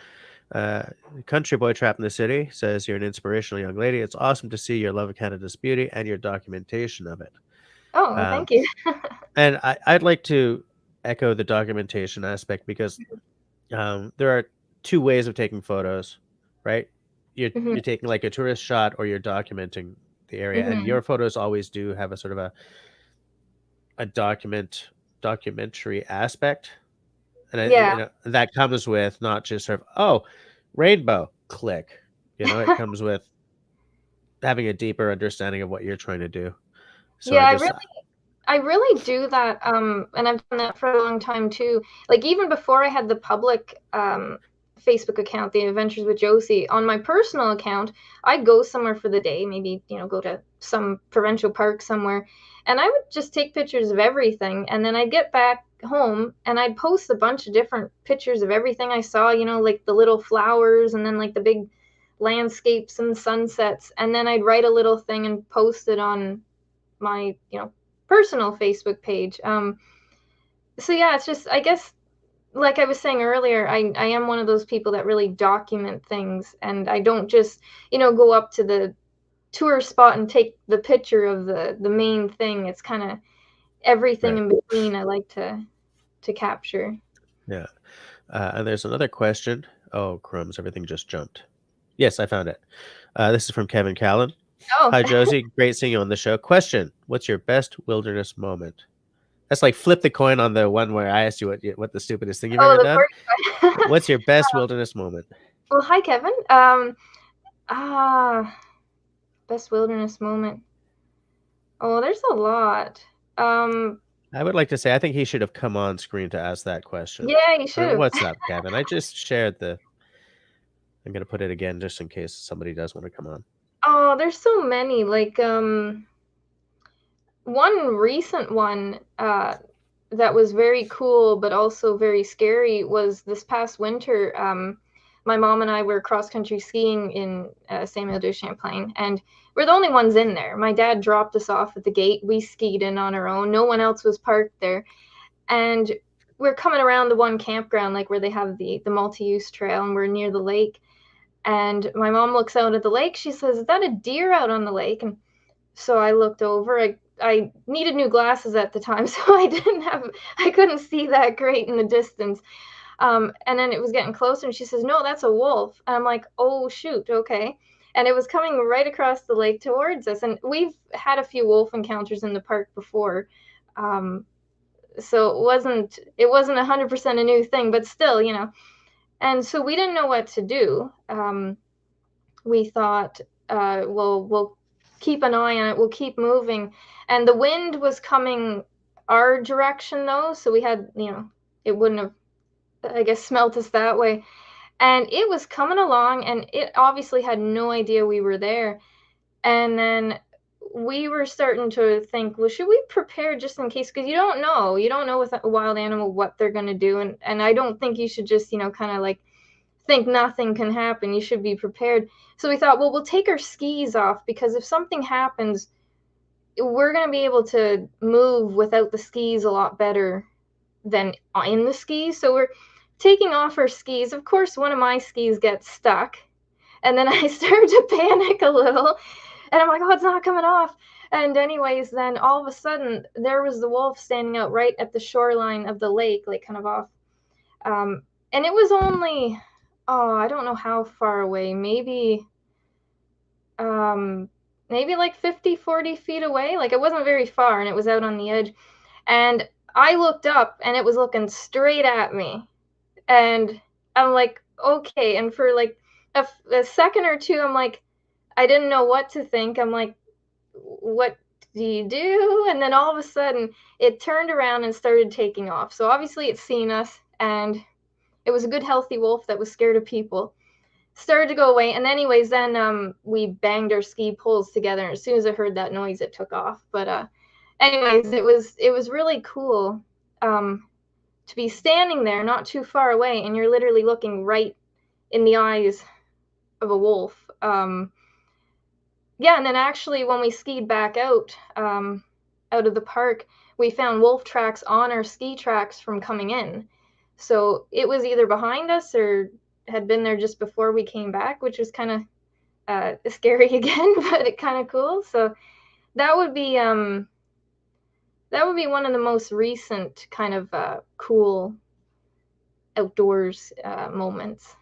Country Boy Trapped in the City says, you're an inspirational young lady. It's awesome to see your love of Canada's beauty and your documentation of it. Oh, well, thank you. And I'd like to echo the documentation aspect, because there are two ways of taking photos, right? You're taking like a tourist shot, or you're documenting the area, and your photos always do have a sort of a documentary aspect, and that comes with not just sort of rainbow click, it comes with having a deeper understanding of what you're trying to do. So yeah, I really do that, and I've done that for a long time too. Like even before I had the public Facebook account, the Adventures with Josie, on my personal account, I'd go somewhere for the day, maybe go to some provincial park somewhere, and I would just take pictures of everything, and then I'd get back home and I'd post a bunch of different pictures of everything I saw, like the little flowers, and then like the big landscapes and sunsets, and then I'd write a little thing and post it on my personal Facebook page. So yeah, it's just, I guess, like I was saying earlier, I am one of those people that really document things, and I don't just go up to the tour spot and take the picture of the main thing. It's kind of everything in between I like to capture. Yeah. And there's another question. Oh, crumbs, everything just jumped. Yes, I found it. This is from Kevin Callan. Oh. Hi, Josie. Great seeing you on the show. Question: what's your best wilderness moment? That's like flip the coin on the one where I asked you what the stupidest thing you've ever done. What's your best wilderness moment? Well, hi, Kevin. Best wilderness moment. Oh, there's a lot. I would like to say I think he should have come on screen to ask that question. Yeah, he should have. What's up, Kevin? I just shared I'm going to put it again just in case somebody does want to come on. Oh, there's so many. Like, one recent one that was very cool but also very scary was this past winter. My mom and I were cross-country skiing in Samuel de Champlain, and we're the only ones in there. My dad dropped us off at the gate. We skied in on our own. No one else was parked there. And we're coming around the one campground, like where they have the multi-use trail, and we're near the lake. And my mom looks out at the lake. She says, "Is that a deer out on the lake?" And so I looked over. I needed new glasses at the time, so I couldn't see that great in the distance. And then it was getting closer, and she says, "No, that's a wolf." And I'm like, "Oh, shoot, okay." And it was coming right across the lake towards us. And we've had a few wolf encounters in the park before. So it wasn't 100% a new thing, but still, And so we didn't know what to do. We thought, we'll keep an eye on it. We'll keep moving. And the wind was coming our direction, though. So we had, it wouldn't have, I guess, smelt us that way. And it was coming along, and it obviously had no idea we were there. And then we were starting to think, well, should we prepare just in case? Because you don't know with a wild animal what they're going to do. And I don't think you should just, kind of like think nothing can happen. You should be prepared. So we thought, well, we'll take our skis off, because if something happens, we're going to be able to move without the skis a lot better than in the skis. So we're taking off our skis. Of course, one of my skis gets stuck. And then I started to panic a little, and I'm like, oh, it's not coming off. And anyways, then all of a sudden there was the wolf standing out right at the shoreline of the lake, like kind of off. And it was only, oh, I don't know how far away, maybe like 50, 40 feet away. Like it wasn't very far, and it was out on the edge. And I looked up and it was looking straight at me. And I'm like, okay. And for like a second or two, I'm like, I didn't know what to think. I'm like, what do you do? And then all of a sudden it turned around and started taking off. So obviously it's seen us, and it was a good healthy wolf that was scared of people. Started to go away, and anyways, then we banged our ski poles together, and as soon as I heard that noise, it took off. But anyways, it was really cool to be standing there not too far away, and you're literally looking right in the eyes of a wolf. Yeah, and then actually when we skied back out of the park, we found wolf tracks on our ski tracks from coming in. So it was either behind us or had been there just before we came back, which was kind of scary again, but it kind of cool. So that would be one of the most recent kind of cool outdoors moments.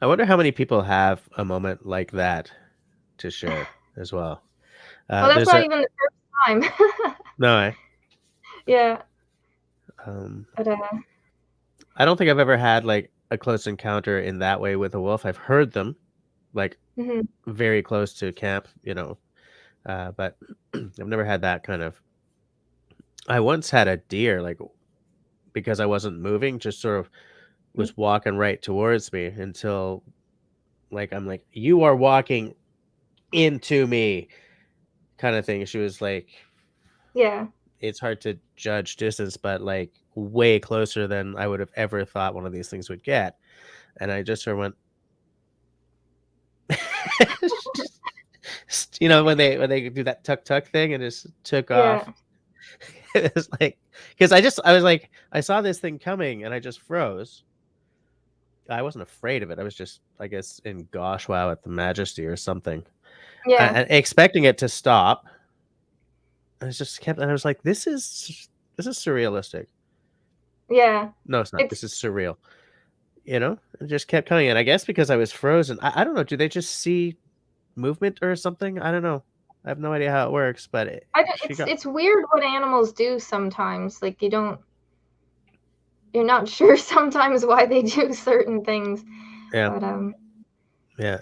I wonder how many people have a moment like that to share as well. Well, that's not even the first time. No, eh? Yeah. But, I don't think I've ever had like a close encounter in that way with a wolf. I've heard them like very close to camp, you know, but I've never had that kind of. I once had a deer, like, because I wasn't moving, just sort of was walking right towards me until, like, I'm like, you are walking into me, kind of thing. She was like, yeah, it's hard to judge distance, but like way closer than I would have ever thought one of these things would get. And I just sort of went, you know, when they do that tuck thing and just took off. It was like, because I was like, I saw this thing coming and I just froze. I wasn't afraid of it. I was just, I guess, in gosh wow at the majesty or something. Yeah. And expecting it to stop. I just kept, and I was like, this is surrealistic. Yeah. No, it's not. This is surreal. You know, it just kept coming in. I guess because I was frozen. I don't know. Do they just see movement or something? I don't know. I have no idea how it works, but it's weird what animals do sometimes. Like you're not sure sometimes why they do certain things. Yeah. But, yeah.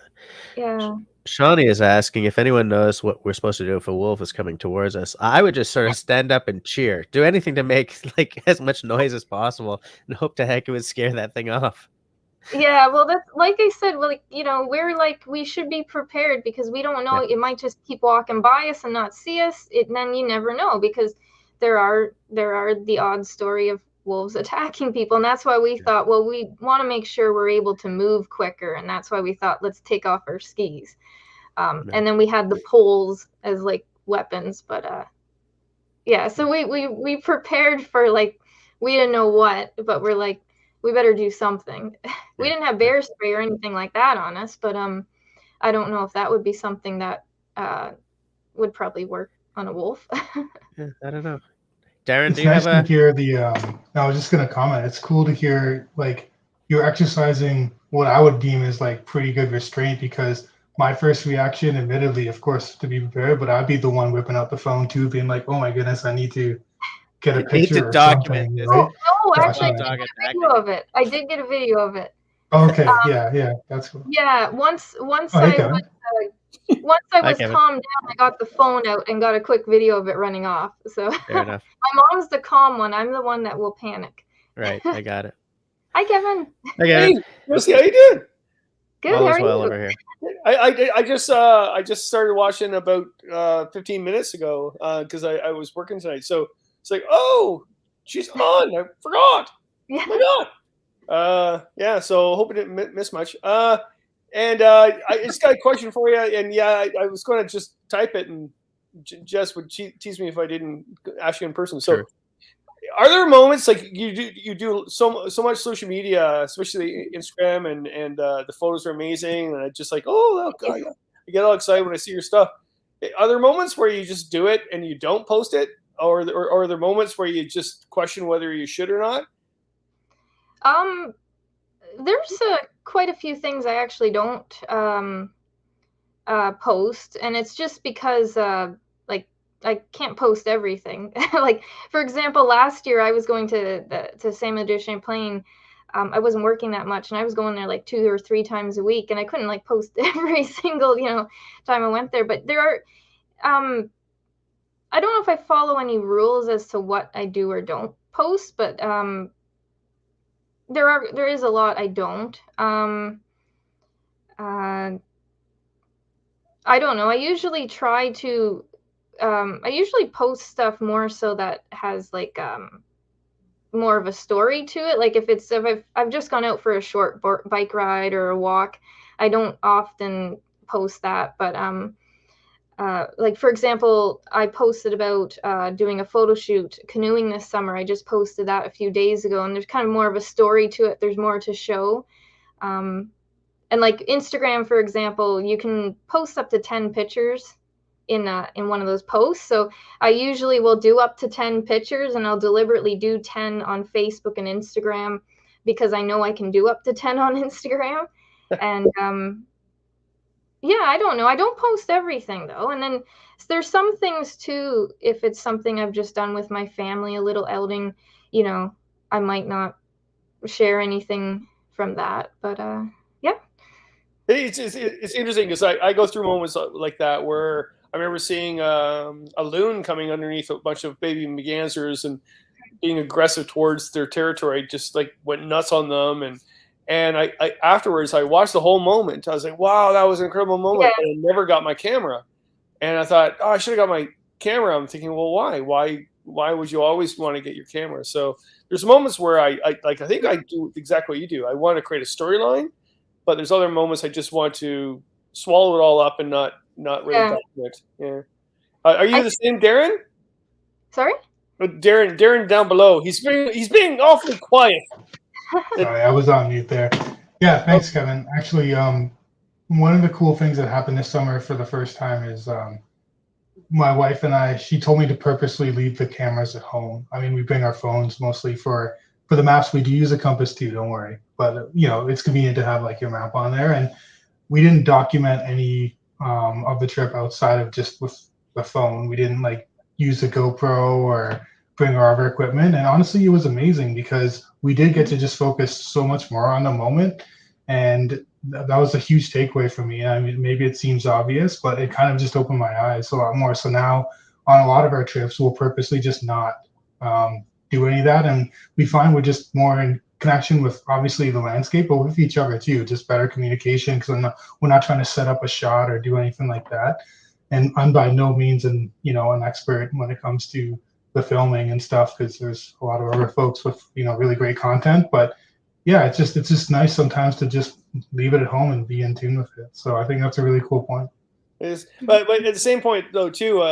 Yeah. Shawnee is asking if anyone knows what we're supposed to do if a wolf is coming towards us. I would just sort of stand up and cheer, do anything to make like as much noise as possible, and hope to heck it would scare that thing off. Yeah, well, that's like I said. Well, like, you know, we should be prepared because we don't know. It might just keep walking by us and not see us. And then you never know because there are the odd story of wolves attacking people, and that's why we thought, well, we want to make sure we're able to move quicker, and that's why we thought, let's take off our skis. And then we had the poles as like weapons, but yeah, so we prepared for, like, we didn't know what, but we're like, we better do something. We didn't have bear spray or anything like that on us, but I don't know if that would be something that would probably work on a wolf. Yeah, I don't know. Darren, it's nice to hear the I was just gonna comment, it's cool to hear like you're exercising what I would deem as like pretty good restraint, because my first reaction, admittedly, of course, to be prepared, but I'd be the one whipping out the phone too, being like, oh my goodness, I need to get a picture or something, right? Oh, actually, I did get a video of it. I did get a video of it. Okay, yeah, that's cool. Yeah, once I was calmed down, I got the phone out and got a quick video of it running off. So fair enough. My mom's the calm one. I'm the one that will panic. Right, I got it. Hi, Kevin. Hey, Josie, how you doing? Good. All how is well are you? over here. I just started watching about 15 minutes ago because I was working tonight. So it's like, oh, she's on. I forgot. Yeah. Oh my God. Yeah. So hope I didn't miss much. And I just got a question for you. And yeah, I was going to just type it, and Jess would tease me if I didn't ask you in person. So, sure. Are there moments like you do so much social media, especially Instagram, and the photos are amazing, and I just like, oh God, I get all excited when I see your stuff. Are there moments where you just do it and you don't post it, or are there moments where you just question whether you should or not? There's quite a few things I actually don't post, and it's just because like I can't post everything. Like for example, last year I was going to Saint de Champlain. I wasn't working that much, and I was going there like 2 or 3 times a week, and I couldn't like post every single time I went there. But there are I don't know if I follow any rules as to what I do or don't post, but there is a lot I don't. I don't know. I usually try to I usually post stuff more so that has like more of a story to it. Like if I've just gone out for a short bike ride or a walk, I don't often post that. But like for example, I posted about doing a photo shoot canoeing this summer. I just posted that a few days ago, and there's kind of more of a story to it. There's more to show. And like Instagram, for example, you can post up to 10 pictures in one of those posts. So I usually will do up to 10 pictures, and I'll deliberately do 10 on Facebook and Instagram because I know I can do up to 10 on Instagram. And yeah, I don't know. I don't post everything though. And then there's some things too, if it's something I've just done with my family, a little outing, I might not share anything from that. But yeah. It's interesting because I go through moments like that where I remember seeing a loon coming underneath a bunch of baby mergansers and being aggressive towards their territory, just like went nuts on them. And I afterwards I watched the whole moment. I was like, wow, that was an incredible moment. Yeah. And I never got my camera. And I thought, oh, I should have got my camera. I'm thinking, well, why? Why would you always want to get your camera? So there's moments where I think I do exactly what you do. I want to create a storyline, but there's other moments I just want to swallow it all up and not really document. Yeah. Are you the same, Darren? Sorry? Darren down below. He's being awfully quiet. Sorry, I was on mute there. Yeah, thanks, Kevin. Actually, one of the cool things that happened this summer for the first time is my wife and I, she told me to purposely leave the cameras at home. I mean, we bring our phones mostly for the maps. We do use a compass too, don't worry. But, it's convenient to have like your map on there. And we didn't document any of the trip outside of just with the phone. We didn't like use a GoPro or bring our other equipment. And honestly, it was amazing because we did get to just focus so much more on the moment. And that was a huge takeaway for me. I mean, maybe it seems obvious, but it kind of just opened my eyes a lot more. So now on a lot of our trips, we'll purposely just not do any of that. And we find we're just more in connection with obviously the landscape, but with each other too, just better communication because we're not trying to set up a shot or do anything like that. And I'm by no means an expert when it comes to the filming and stuff because there's a lot of other folks with really great content. But yeah, it's just nice sometimes to just leave it at home and be in tune with it. So I think that's a really cool point. But at the same point though too,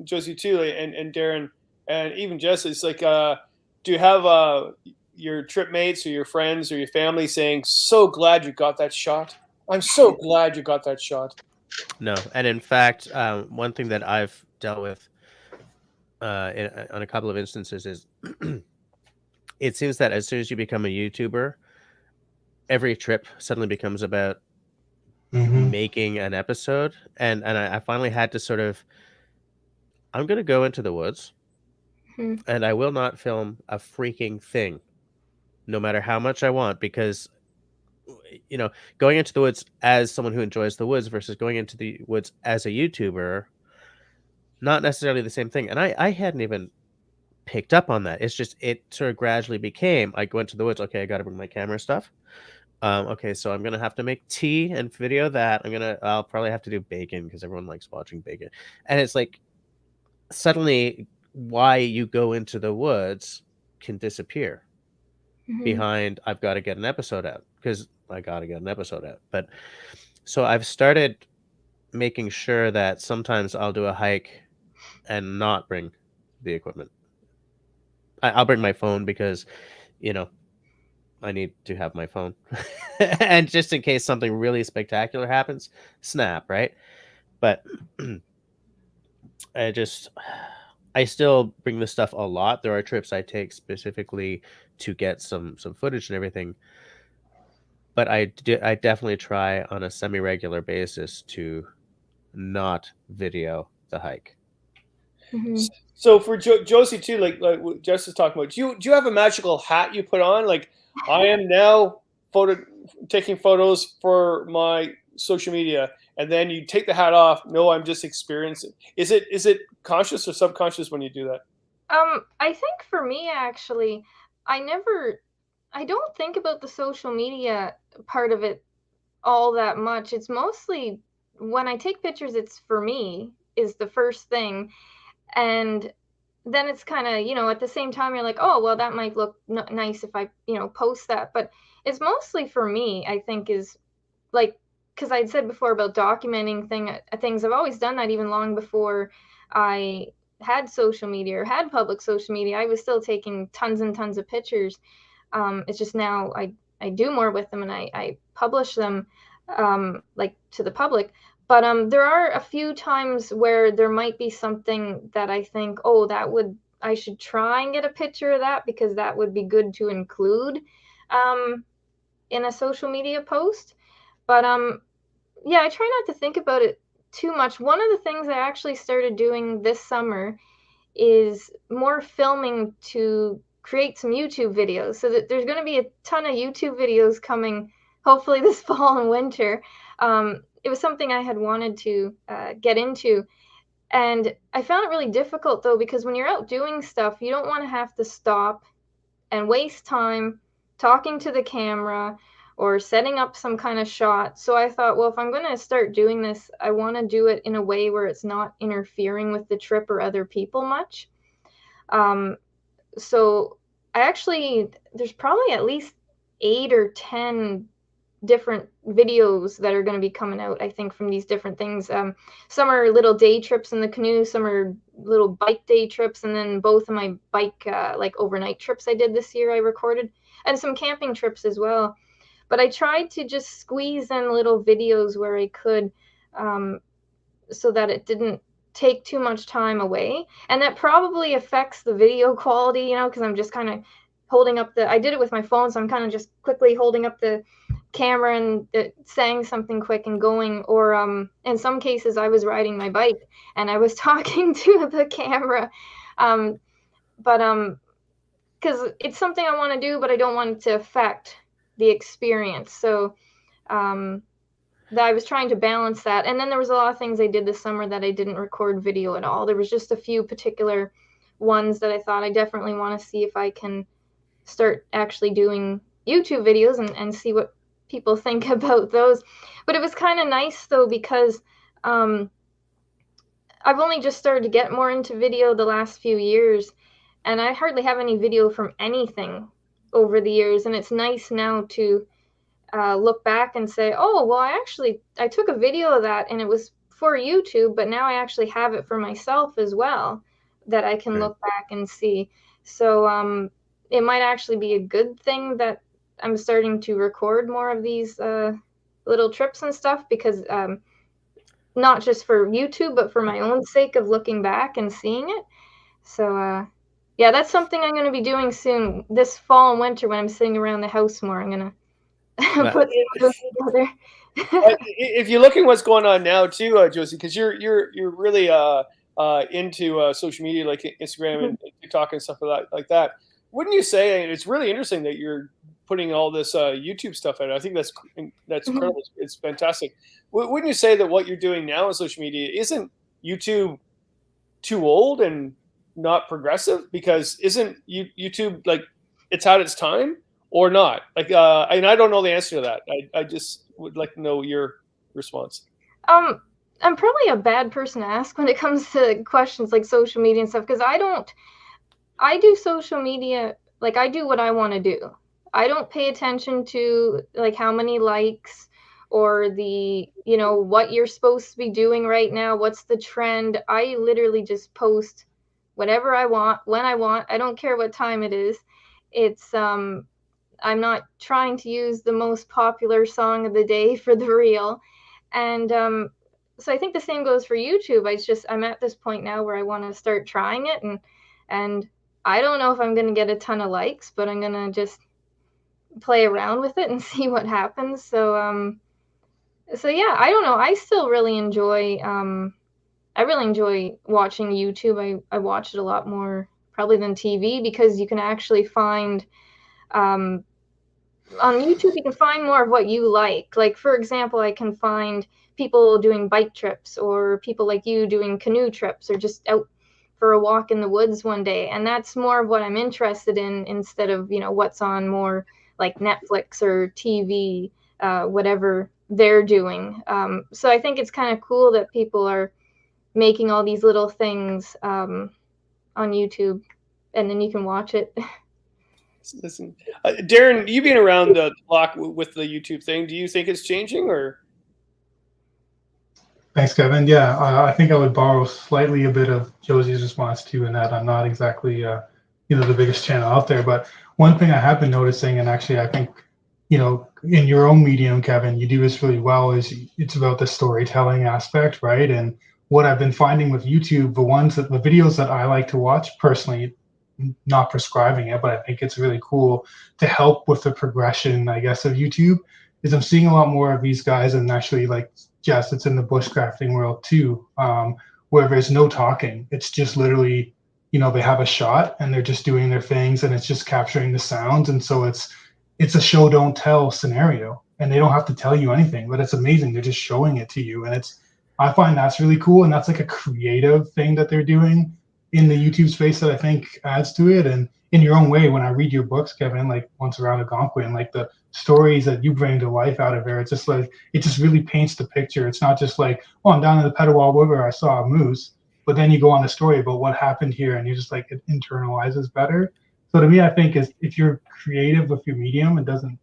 Josie too, and Darren and even Jess, it's like, do you have your trip mates or your friends or your family saying, "So glad you got that shot. I'm so glad you got that shot." No, and in fact, one thing that I've dealt with on a couple of instances is it seems that as soon as you become a YouTuber, every trip suddenly becomes about making an episode, and I finally had to sort of, I'm going to go into the woods, and I will not film a freaking thing, no matter how much I want, because going into the woods as someone who enjoys the woods versus going into the woods as a YouTuber, not necessarily the same thing. And I hadn't even picked up on that. It's just, it sort of gradually became, I go into the woods, okay, I got to bring my camera stuff. Okay, so I'm going to have to make tea and video that. I'll probably have to do bacon because everyone likes watching bacon. And it's like, suddenly why you go into the woods can disappear behind, I've got to get an episode out because I got to get an episode out. But so I've started making sure that sometimes I'll do a hike and not bring the equipment. I'll bring my phone because, you know, I need to have my phone. And just in case something really spectacular happens, snap, right? But I still bring this stuff a lot. There are trips I take specifically to get some footage and everything, but I definitely try on a semi-regular basis to not video the hike. Mm-hmm. So for Josie too, like what Jess is talking about, do you have a magical hat you put on? Like, I am now taking photos for my social media, and then you take the hat off. No, I'm just experiencing. Is it conscious or subconscious when you do that? I think for me, actually, I don't think about the social media part of it all that much. It's mostly when I take pictures, it's for me is the first thing. And then it's kind of, at the same time, you're like, oh, well, that might look nice if I, post that. But it's mostly for me, I think, is like, because I'd said before about documenting things. I've always done that even long before I had social media or had public social media. I was still taking tons and tons of pictures. It's just now I do more with them and I publish them like to the public. But there are a few times where there might be something that I think, oh, I should try and get a picture of that because that would be good to include in a social media post. But yeah, I try not to think about it too much. One of the things I actually started doing this summer is more filming to create some YouTube videos. So that there's going to be a ton of YouTube videos coming, hopefully this fall and winter. It was something I had wanted to get into. And I found it really difficult, though, because when you're out doing stuff, you don't want to have to stop and waste time talking to the camera or setting up some kind of shot. So I thought, well, if I'm going to start doing this, I want to do it in a way where it's not interfering with the trip or other people much. So there's probably at least 8 or 10 different videos that are going to be coming out, I think, from these different things. Some are little day trips in the canoe, some are little bike day trips, and then both of my bike like overnight trips I did this year I recorded, and some camping trips as well. But I tried to just squeeze in little videos where I could, so that it didn't take too much time away. And that probably affects the video quality, because I'm just kind of holding up I did it with my phone, so I'm kind of just quickly holding up the camera and saying something quick and going. Or in some cases, I was riding my bike and I was talking to the camera. But because it's something I want to do, but I don't want it to affect the experience. So that I was trying to balance that. And then there was a lot of things I did this summer that I didn't record video at all. There was just a few particular ones that I thought I definitely want to see if I can start actually doing YouTube videos and see what people think about those. But it was kind of nice, though, because I've only just started to get more into video the last few years, and I hardly have any video from anything over the years. And it's nice now to look back and say, oh, well, I took a video of that and it was for YouTube, but now I actually have it for myself as well that I can look back and see. So it might actually be a good thing that I'm starting to record more of these little trips and stuff, because not just for YouTube, but for my own sake of looking back and seeing it. So yeah, that's something I'm going to be doing soon this fall and winter when I'm sitting around the house more. I'm going to put those together. If you're looking what's going on now too, Josie, because you're really into social media like Instagram and TikTok and stuff like that. Wouldn't you say, and it's really interesting that you're putting all this YouTube stuff out? I think that's incredible. It's fantastic. Wouldn't you say that what you're doing now on social media isn't YouTube too old and not progressive? Because isn't YouTube like it's had its time? Or not? Like, and I don't know the answer to that. I just would like to know your response. I'm probably a bad person to ask when it comes to questions like social media and stuff, because I do social media, like I do what I want to do. I don't pay attention to like how many likes or the, what you're supposed to be doing right now. What's the trend? I literally just post whatever I want, when I want. I don't care what time it is. It's I'm not trying to use the most popular song of the day for the reel. And so I think the same goes for YouTube. I'm at this point now where I want to start trying it, and I don't know if I'm going to get a ton of likes, but I'm going to just play around with it and see what happens. So yeah, I don't know. I still really enjoy watching YouTube. I watch it a lot more probably than TV, because you can actually find on YouTube, you can find more of what you like. Like, for example, I can find people doing bike trips, or people like you doing canoe trips, or just out for a walk in the woods one day. And that's more of what I'm interested in, instead of, what's on more like Netflix or TV, whatever they're doing. So I think it's kind of cool that people are making all these little things on YouTube, and then you can watch it. Listen, Darren, you being around the block with the YouTube thing, do you think it's changing, or? Thanks, Kevin. Yeah, I think I would borrow slightly a bit of Josie's response too, in that I'm not exactly, the biggest channel out there. But one thing I have been noticing, and actually I think, in your own medium, Kevin, you do this really well, is it's about the storytelling aspect, right? And what I've been finding with YouTube, the videos that I like to watch personally, not prescribing it, but I think it's really cool to help with the progression, I guess, of YouTube, is I'm seeing a lot more of these guys, and actually, like Jess, it's in the bushcrafting world too, where there's no talking. It's just literally, they have a shot and they're just doing their things, and it's just capturing the sounds. And so it's a show don't tell scenario, and they don't have to tell you anything, but it's amazing. They're just showing it to you. And I find that's really cool. And that's like a creative thing that they're doing in the YouTube space that I think adds to it. And in your own way, when I read your books, Kevin, like Once Around Algonquin, like the stories that you bring to life out of there, it's just like, it just really paints the picture. It's not just like, oh, I'm down in the Petawawa River, I saw a moose, but then you go on the story about what happened here, and you're just like, it internalizes better. So to me, I think is if you're creative with your medium, it doesn't,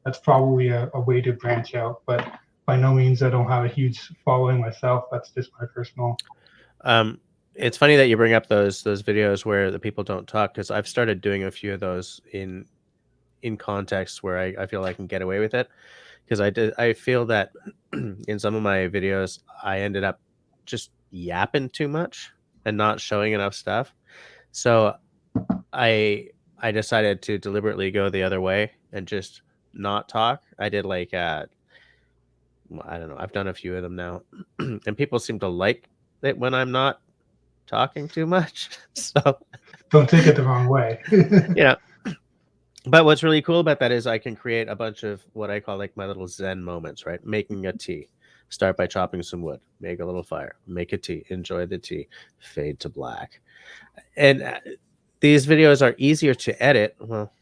that's probably a way to branch out. But by no means, I don't have a huge following myself. That's just my personal. It's funny that you bring up those videos where the people don't talk, because I've started doing a few of those in contexts where I feel I can get away with it, because I feel that in some of my videos I ended up just yapping too much and not showing enough stuff. So I decided to deliberately go the other way and just not talk. I did like I don't know, I've done a few of them now, and people seem to like it when I'm not talking too much. So don't take it the wrong way. Yeah. But what's really cool about that is I can create a bunch of what I call like my little Zen moments, right? Making a tea. Start by chopping some wood, make a little fire, make a tea, enjoy the tea, fade to black. And these videos are easier to edit. Well,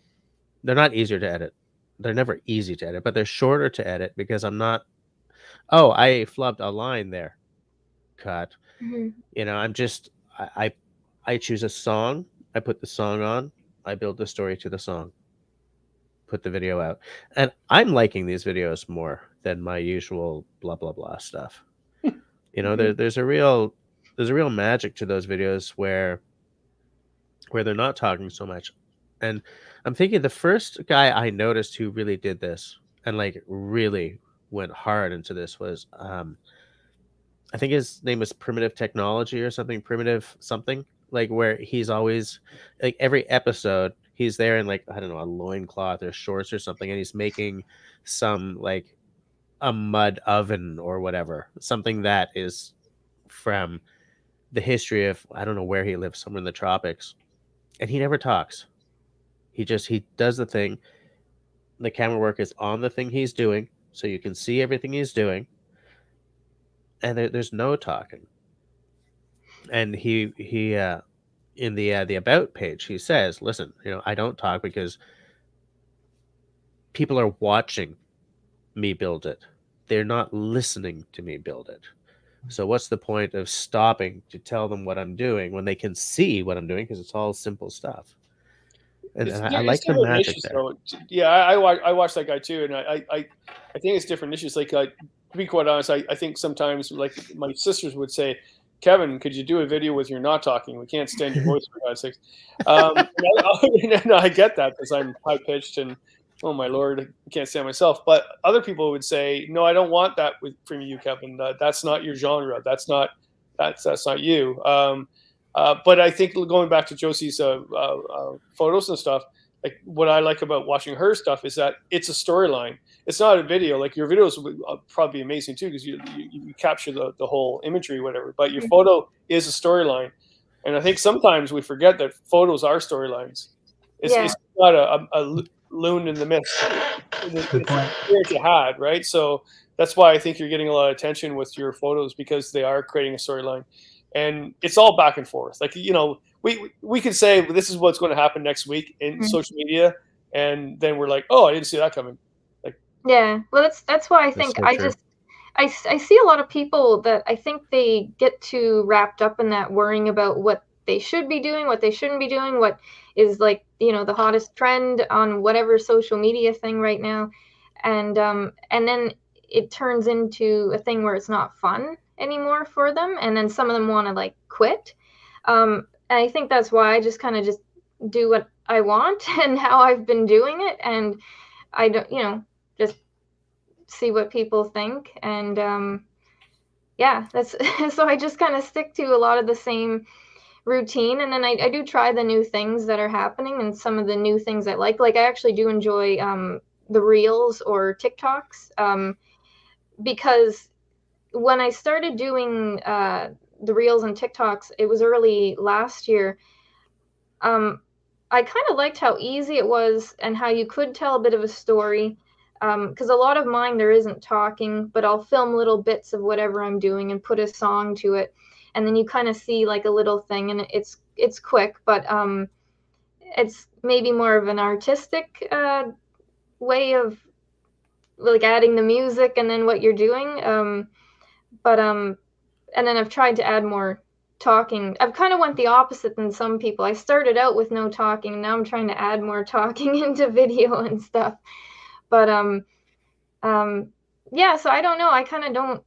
they're not easier to edit. They're never easy to edit, but they're shorter to edit, because I'm not, oh, I flubbed a line there. Cut. Mm-hmm. I'm just, I choose a song, I put the song on, I build the story to the song, put the video out. And I'm liking these videos more than my usual blah, blah, blah stuff. Mm-hmm. There's a real magic to those videos where they're not talking so much. And I'm thinking the first guy I noticed who really did this and like really went hard into this was, I think his name was Primitive Technology or something, Primitive something, like where he's always like every episode he's there in like, I don't know, a loincloth or shorts or something, and he's making some like a mud oven or whatever, something that is from the history of, I don't know where he lives, somewhere in the tropics, and he never talks. He does the thing. The camera work is on the thing he's doing, so you can see everything he's doing. And there's no talking. And he in the about page, he says, listen, I don't talk because people are watching me build it. They're not listening to me build it. So what's the point of stopping to tell them what I'm doing when they can see what I'm doing, because it's all simple stuff. And I like the magic there. Though. Yeah, I watch that guy too, and I think it's different issues. Like to be quite honest, I think sometimes, like my sisters would say, Kevin, could you do a video with you not talking? We can't stand your voice for God's sakes. I get that because I'm high pitched and oh my Lord, I can't stand myself. But other people would say, no, I don't want that from you, Kevin. That's not your genre. That's not you. But I think going back to Josie's photos and stuff, like what I like about watching her stuff is that it's a storyline. It's not a video. Like your videos would probably be amazing too because you capture the whole imagery, whatever. But your photo is a storyline, and I think sometimes we forget that photos are storylines. It's not a loon in the mist. It's a spirit you had, right? So that's why I think you're getting a lot of attention with your photos because they are creating a storyline, and it's all back and forth. Like we could say this is what's going to happen next week in social media, and then we're like, oh, I didn't see that coming. Like, yeah, well, that's why I think I see a lot of people that I think they get too wrapped up in that, worrying about what they should be doing, what they shouldn't be doing, what is like the hottest trend on whatever social media thing right now, and then it turns into a thing where it's not fun anymore for them, and then some of them want to like quit. And I think that's why I just kind of just do what I want and how I've been doing it. And I don't, just see what people think. And that's so I just kind of stick to a lot of the same routine. And then I do try the new things that are happening and some of the new things I like. Like I actually do enjoy the Reels or TikToks because when I started doing the Reels and TikToks, it was early last year. I kind of liked how easy it was and how you could tell a bit of a story. Because a lot of mine, there isn't talking, but I'll film little bits of whatever I'm doing and put a song to it. And then you kind of see like a little thing, and it's quick, but it's maybe more of an artistic way of like adding the music and then what you're doing. And then I've tried to add more talking. I've kind of went the opposite than some people. I started out with no talking, and now I'm trying to add more talking into video and stuff. But so I don't know. I kind of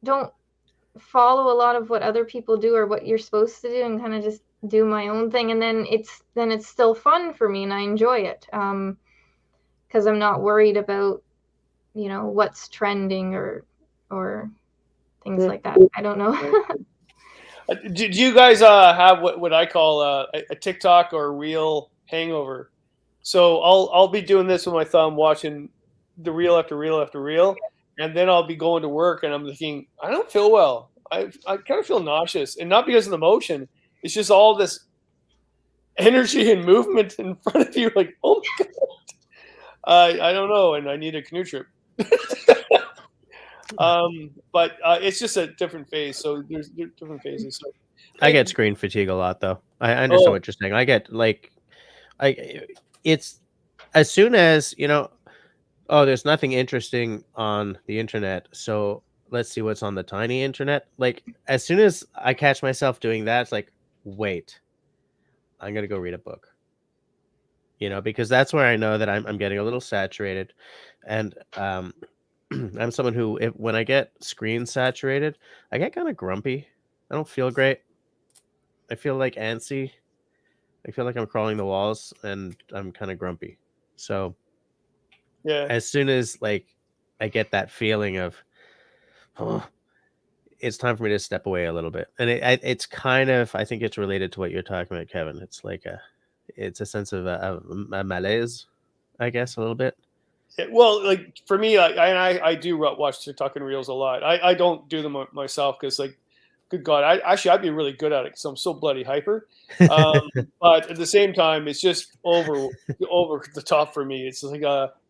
don't follow a lot of what other people do or what you're supposed to do, and kind of just do my own thing. And then it's still fun for me, and I enjoy it because I'm not worried about what's trending or things like that. I don't know. Do you guys have what I call a TikTok or a reel hangover? So I'll be doing this with my thumb, watching the reel after reel after reel, and then I'll be going to work and I'm thinking, I don't feel well. I kind of feel nauseous, and not because of the motion. It's just all this energy and movement in front of you. Like, oh my God, I don't know, and I need a canoe trip. But it's just a different phase. So there's different phases. So I get screen fatigue a lot, though. I understand what you're saying. I get it's as soon as there's nothing interesting on the internet, so let's see what's on the tiny internet. Like as soon as I catch myself doing that, it's like, wait, I'm gonna go read a book. Because that's where I know that I'm getting a little saturated, and I'm someone who, when I get screen saturated, I get kind of grumpy. I don't feel great. I feel like antsy. I feel like I'm crawling the walls, and I'm kind of grumpy. So, yeah, as soon as I get that feeling of, it's time for me to step away a little bit, and it's kind of, I think it's related to what you're talking about, Kevin. It's like it's a sense of a malaise, I guess, a little bit. Well, like for me, I do watch TikTok and Reels a lot. I don't do them myself because, like, good God, I'd be really good at it because I'm so bloody hyper. But at the same time, it's just over the top for me. It's like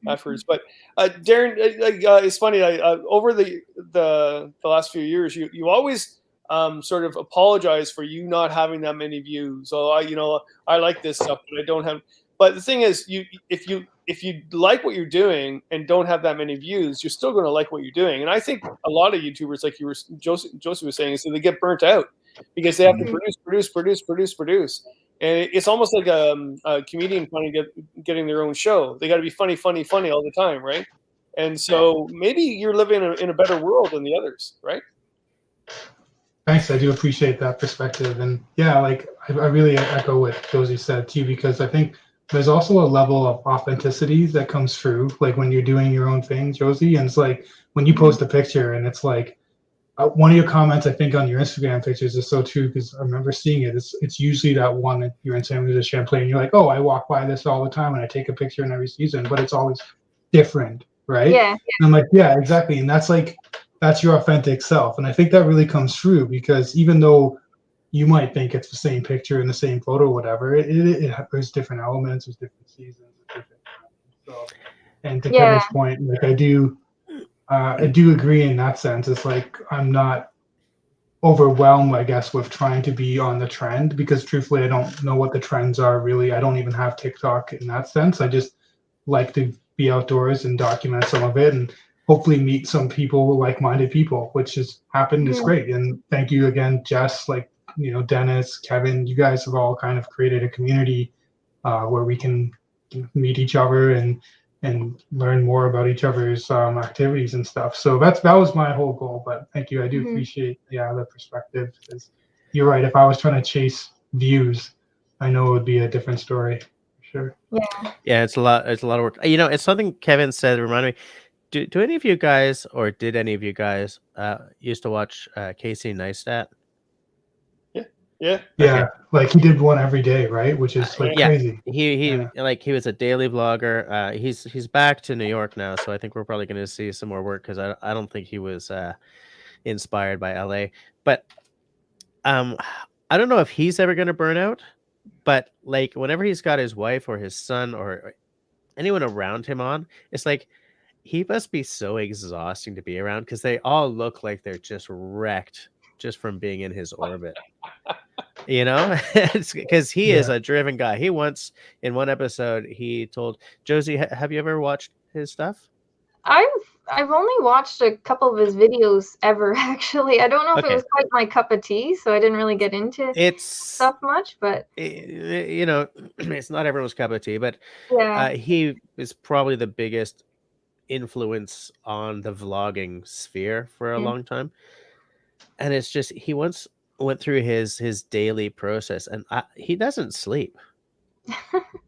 efforts. But Darren, it's funny. Over the last few years, you always sort of apologize for you not having that many views. So I like this stuff, but I don't have. But the thing is, if you like what you're doing and don't have that many views, you're still going to like what you're doing. And I think a lot of YouTubers, like Josie was saying, is that they get burnt out because they have to produce. And it's almost like a comedian trying to getting their own show. They got to be funny all the time, right? And so maybe you're living in a better world than the others, right? Thanks. I do appreciate that perspective. And yeah, like I really echo what Josie said too, because I think there's also a level of authenticity that comes through, like when you're doing your own thing, Josie. And it's like when you post a picture and it's like one of your comments, I think, on your Instagram pictures is so true because I remember seeing it. It's usually that one that you're in San Luis Champlain. You're like, oh, I walk by this all the time and I take a picture in every season, but it's always different, right? Yeah. And I'm like, yeah, exactly. And that's your authentic self. And I think that really comes through because even though you might think it's the same picture and the same photo, or whatever, there's different elements, there's different seasons, there's different. So, and to Yeah. Kevin's point, like I do agree in that sense. It's like I'm not overwhelmed, I guess, with trying to be on the trend because truthfully, I don't know what the trends are really. I don't even have TikTok in that sense. I just like to be outdoors and document some of it and hopefully meet some people, like-minded people, which has happened. It's great. And thank you again, Jess, like, Dennis, Kevin, you guys have all kind of created a community where we can meet each other and learn more about each other's activities and stuff. So that was my whole goal. But thank you. I do appreciate the perspective because you're right. If I was trying to chase views, I know it would be a different story. For sure. Yeah, it's a lot of work. It's something Kevin said that reminded me. Do any of you guys, or did any of you guys used to watch Casey Neistat? Yeah. Okay. Like he did one every day, right? Which is like crazy. He was a daily vlogger. He's back to New York now, so I think we're probably going to see some more work because I don't think he was inspired by LA. But I don't know if he's ever going to burn out. But like whenever he's got his wife or his son or anyone around him on, it's like he must be so exhausting to be around because they all look like they're just wrecked just from being in his orbit. It's because he is a driven guy. He once in one episode he told Josie, have you ever watched his stuff? I've only watched a couple of his videos ever, actually. I don't know if it was quite my cup of tea, so I didn't really get into stuff much, but it's not everyone's cup of tea, but yeah. He is probably the biggest influence on the vlogging sphere for a long time. And it's just he once went through his daily process and he doesn't sleep.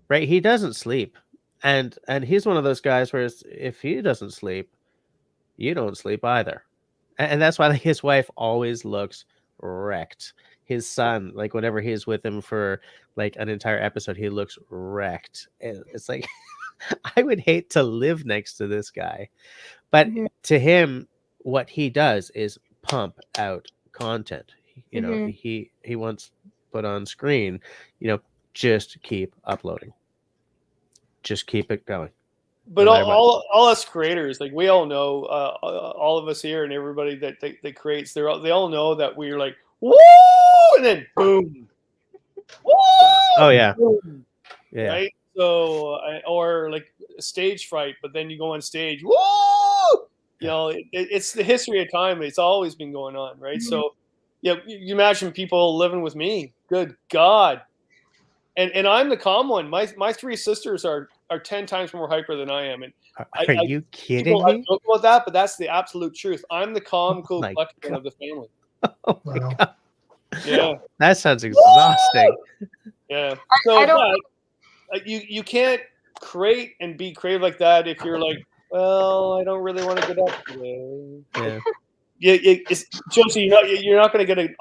Right? He doesn't sleep. And he's one of those guys where if he doesn't sleep, you don't sleep either. And that's why his wife always looks wrecked. His son, like whenever he's with him for like an entire episode, he looks wrecked. And it's like I would hate to live next to this guy. But to him, what he does is pump out content. He wants put on screen, just keep uploading. Just keep it going. But all us creators, like we all know, all of us here and everybody that creates, they all know that we're like, woo, and then boom, woo. Oh yeah, boom, yeah. Right. So, or like stage fright, but then you go on stage, woo. It's the history of time. It's always been going on, right? So, you imagine people living with me. Good God. And I'm the calm one. My three sisters are 10 times more hyper than I am. And are you kidding me? I joke about that, but that's the absolute truth. I'm the calm, cool, collected one of the family. Oh my God. Yeah. That sounds exhausting. Yeah. So you can't create and be creative like that if you're like, well, I don't really want to get up today. Yeah. Josie, you're not going to get an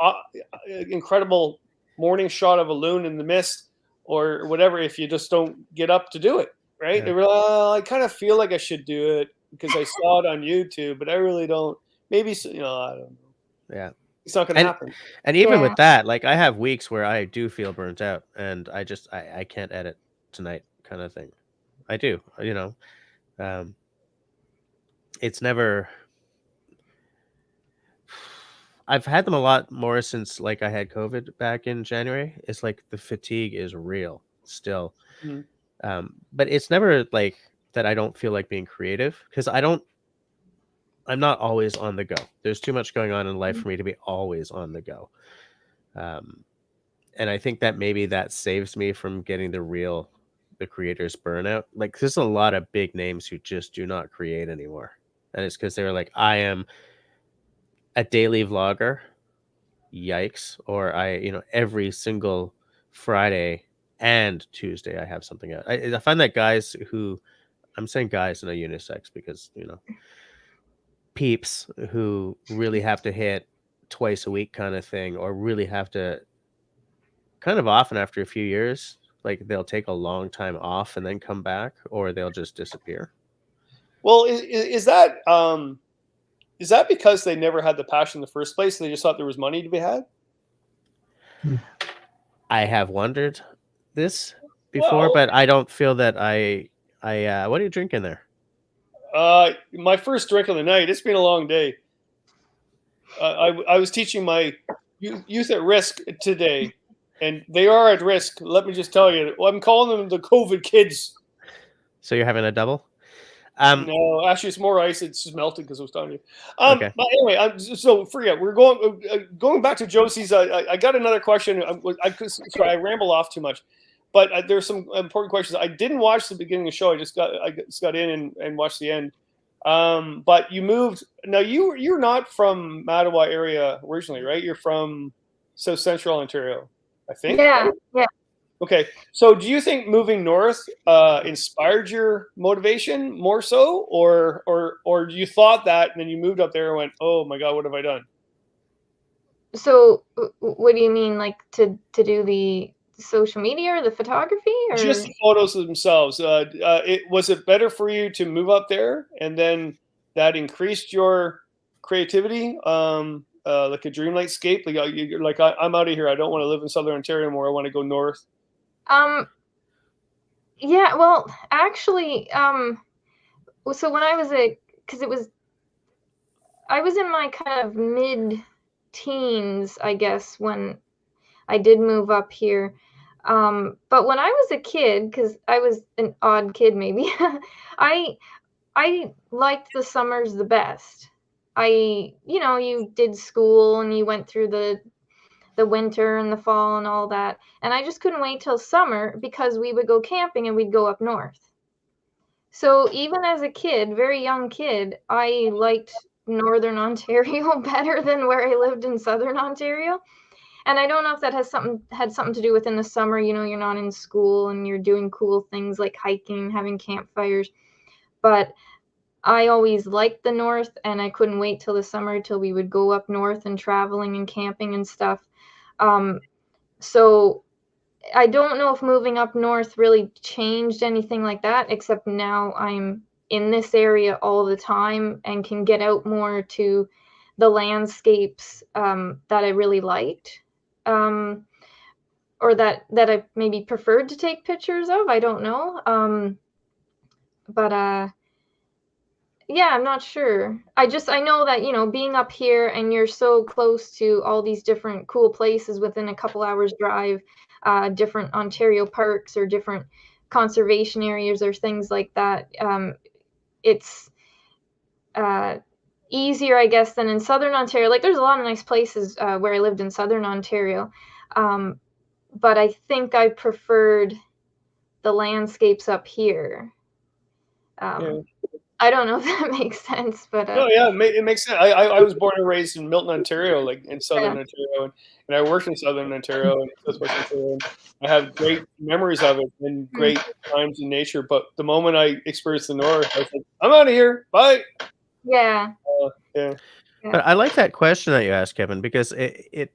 incredible morning shot of a loon in the mist or whatever if you just don't get up to do it, right? Yeah. I kind of feel like I should do it because I saw it on YouTube, but I really don't. Maybe I don't know. Yeah, it's not going to happen. And even with that, like I have weeks where I do feel burnt out, and I can't edit tonight, kind of thing. I do, it's never. I've had them a lot more since like I had COVID back in January. It's like the fatigue is real still. But it's never like that I don't feel like being creative because I'm not always on the go. There's too much going on in life for me to be always on the go. And I think that maybe that saves me from getting the creators burnout. Like there's a lot of big names who just do not create anymore. And it's because they're like, I am a daily vlogger yikes, or every single Friday and Tuesday I have something out. I find that guys who, I'm saying guys in a unisex because, peeps who really have to hit twice a week kind of thing, or really have to kind of often after a few years, like they'll take a long time off and then come back, or they'll just disappear. Well, is that because they never had the passion in the first place? They just thought there was money to be had? I have wondered this before, but I don't feel that I what are you drinking there? My first drink of the night. It's been a long day. I was teaching my youth at risk today, and they are at risk. Let me just tell you. I'm calling them the COVID kids. So you're having a double? No, actually, it's more ice. It's just melted because I was telling you. Okay. But anyway, so forget. We're going back to Josie's. I got another question. Sorry, I ramble off too much. But there's some important questions. I didn't watch the beginning of the show. I just got in and watched the end. But you moved. Now you're not from Mattawa area originally, right? You're from South Central Ontario, I think. Yeah, yeah. Okay. So do you think moving north inspired your motivation more so, or you thought that and then you moved up there and went, oh my God, what have I done? So what do you mean, like to do the social media or the photography, or just the photos themselves? Was it better for you to move up there and then that increased your creativity? Like a dream landscape, like I'm out of here. I don't want to live in Southern Ontario anymore. I want to go north. Yeah, well, actually, so when I was I was in my kind of mid-teens, I guess, when I did move up here. But when I was a kid, because I was an odd kid, maybe, I liked the summers the best. You did school and you went through the winter and the fall and all that. And I just couldn't wait till summer because we would go camping and we'd go up north. So even as a kid, very young kid, I liked Northern Ontario better than where I lived in Southern Ontario. And I don't know if that had something to do with in the summer, you're not in school and you're doing cool things like hiking, having campfires. But I always liked the north, and I couldn't wait till the summer till we would go up north and traveling and camping and stuff. So I don't know if moving up north really changed anything like that, except now I'm in this area all the time and can get out more to the landscapes that I really liked, or that I maybe preferred to take pictures of. I don't know. But yeah, I'm not sure. I know that, being up here and you're so close to all these different cool places within a couple hours drive, different Ontario parks or different conservation areas or things like that. It's easier, I guess, than in Southern Ontario. Like, there's a lot of nice places where I lived in Southern Ontario. But I think I preferred the landscapes up here. I don't know if that makes sense, but no, yeah, it makes sense. I was born and raised in Milton, Ontario, like in Southern Ontario, and I worked in Southern Ontario and Southwest Ontario. And I have great memories of it and great times in nature. But the moment I experienced the north, I was like, I'm out of here. Bye. Yeah. Yeah. But I like that question that you asked, Kevin, because it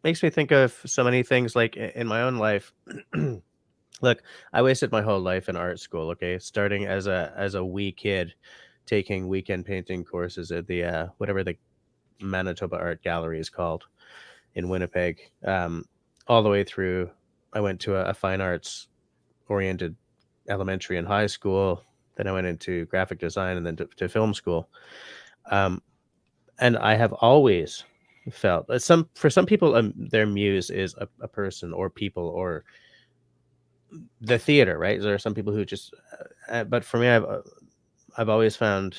makes me think of so many things. Like in my own life, look, I wasted my whole life in art school. Okay, starting as a wee kid, taking weekend painting courses at the whatever the Manitoba Art Gallery is called in Winnipeg, all the way through. I went to a fine arts oriented elementary and high school. Then I went into graphic design and then to film school. And I have always felt that for some people, their muse is a person or people or the theater, right? There are some people who just, but for me, I've always found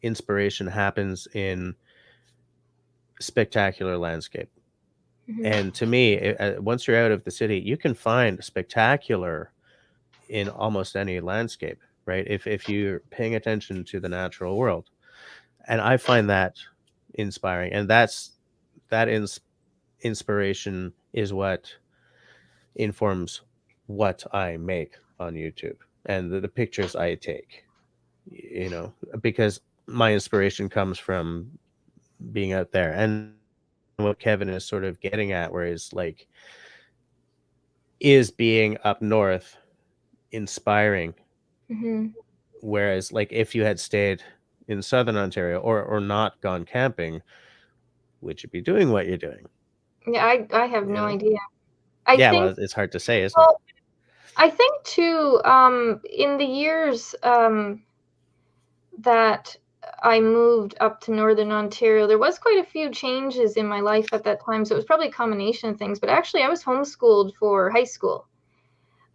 inspiration happens in spectacular landscape. Mm-hmm. And to me, once you're out of the city, you can find spectacular in almost any landscape, right? If you're paying attention to the natural world. And I find that inspiring. And that's that inspiration is what informs what I make on YouTube and the pictures I take, because my inspiration comes from being out there. And what Kevin is sort of getting at, where he's like, is being up north inspiring? Mm-hmm. Whereas, like, if you had stayed in southern Ontario or not gone camping, would you be doing what you're doing? Yeah, I have no idea. Well, it's hard to say, isn't it? I think too, in the years that I moved up to Northern Ontario, there was quite a few changes in my life at that time. So it was probably a combination of things. But actually, I was homeschooled for high school.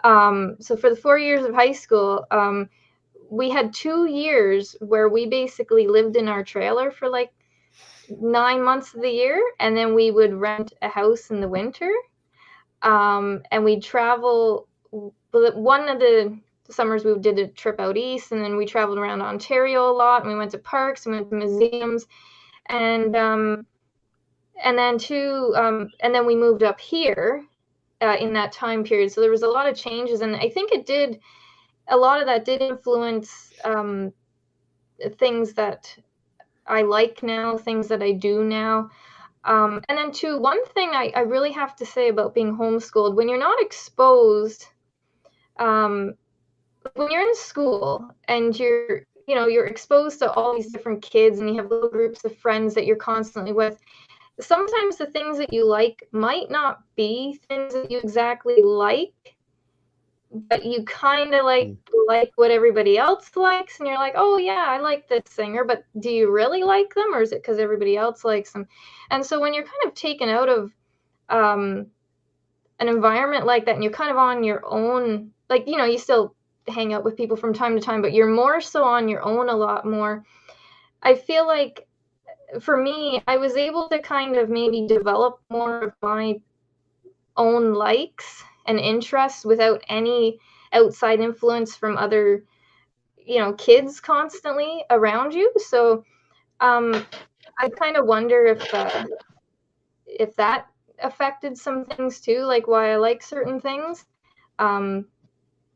So for the 4 years of high school, we had 2 years where we basically lived in our trailer for like 9 months of the year, and then we would rent a house in the winter. And we'd travel. One of the summers we did a trip out east, and then we traveled around Ontario a lot, and we went to parks and went to museums, and then we moved up here in that time period. So there was a lot of changes, and I think a lot of that did influence things that I like now, things that I do now. And then too, one thing I really have to say about being homeschooled, when you're not exposed, when you're in school and you're exposed to all these different kids and you have little groups of friends that you're constantly with, sometimes the things that you like might not be things that you exactly like, but you kind of like what everybody else likes, and you're like, oh yeah, I like this singer, but do you really like them, or is it because everybody else likes them? And so when you're kind of taken out of an environment like that, and you're kind of on your own, like, you still hang out with people from time to time, but you're more so on your own a lot more. I feel like for me, I was able to kind of maybe develop more of my own likes and interests without any outside influence from other, kids constantly around you. So I kind of wonder if that affected some things too, like why I like certain things.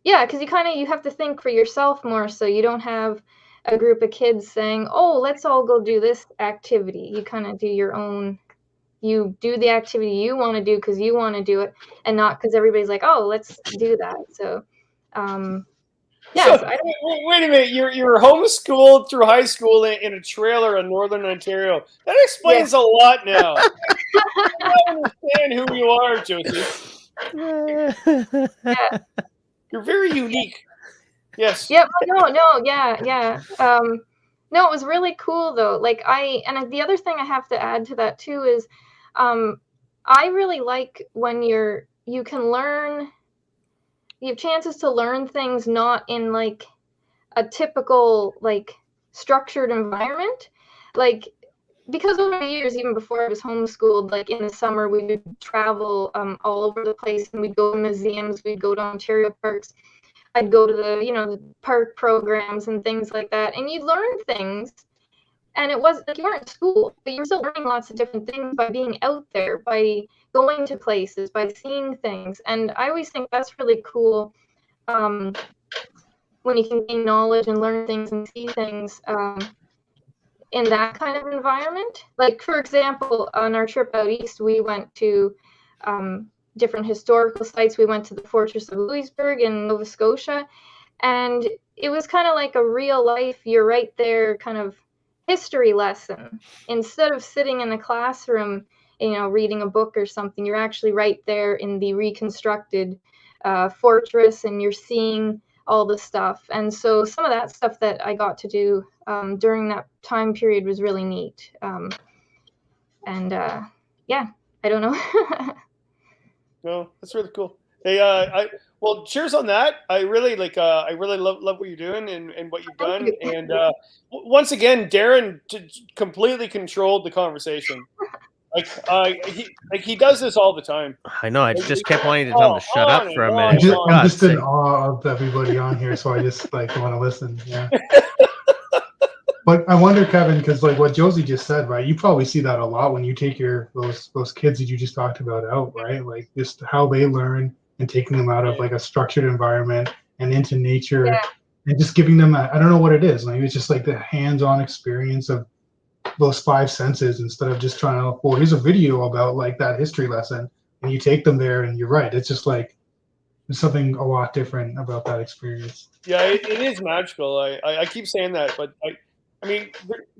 Yeah, because you have to think for yourself more, so you don't have a group of kids saying, oh, let's all go do this activity. You kind of do your own. You do the activity you want to do because you want to do it, and not because everybody's like, oh, let's do that. So, yeah. So, wait a minute. You're homeschooled through high school in a trailer in Northern Ontario. That explains a lot now. I understand who you are, Josie. Yeah. You're very unique. Yes. Yep. No. Yeah. No, it was really cool though. Like the other thing I have to add to that too is, I really like when you can learn, you have chances to learn things not in like a typical like structured environment. Like, because over the years, even before I was homeschooled, like in the summer, we would travel all over the place, and we'd go to museums, we'd go to Ontario parks. I'd go to the park programs and things like that, and you'd learn things. And it was like you weren't in school, but you were still learning lots of different things by being out there, by going to places, by seeing things. And I always think that's really cool when you can gain knowledge and learn things and see things in that kind of environment. Like, for example, on our trip out east, we went to different historical sites. We went to the Fortress of Louisbourg in Nova Scotia, and it was kind of like a real life, you're right there kind of history lesson. Instead of sitting in a classroom, reading a book or something, you're actually right there in the reconstructed fortress, and you're seeing all the stuff. And so some of that stuff that I got to do during that time period was really neat. Yeah, I don't know. No, that's really cool. Hey, well, cheers on that. I really love what you're doing and what you've done. And once again, Darren completely controlled the conversation. He does this all the time. I know. I just kept wanting to tell him to shut up for a minute. I'm just in awe of everybody on here, so I just want to listen. Yeah. But I wonder, Kevin, because like what Josie just said, right? You probably see that a lot when you take those kids that you just talked about out, right? Like just how they learn and taking them out of like a structured environment and into nature, and just giving them I don't know what it is. Like it's just like the hands-on experience of those five senses instead of just trying to. Well, here's a video about like that history lesson, and you take them there, and you're right. It's just like there's something a lot different about that experience. Yeah, it is magical. I keep saying that, but I mean,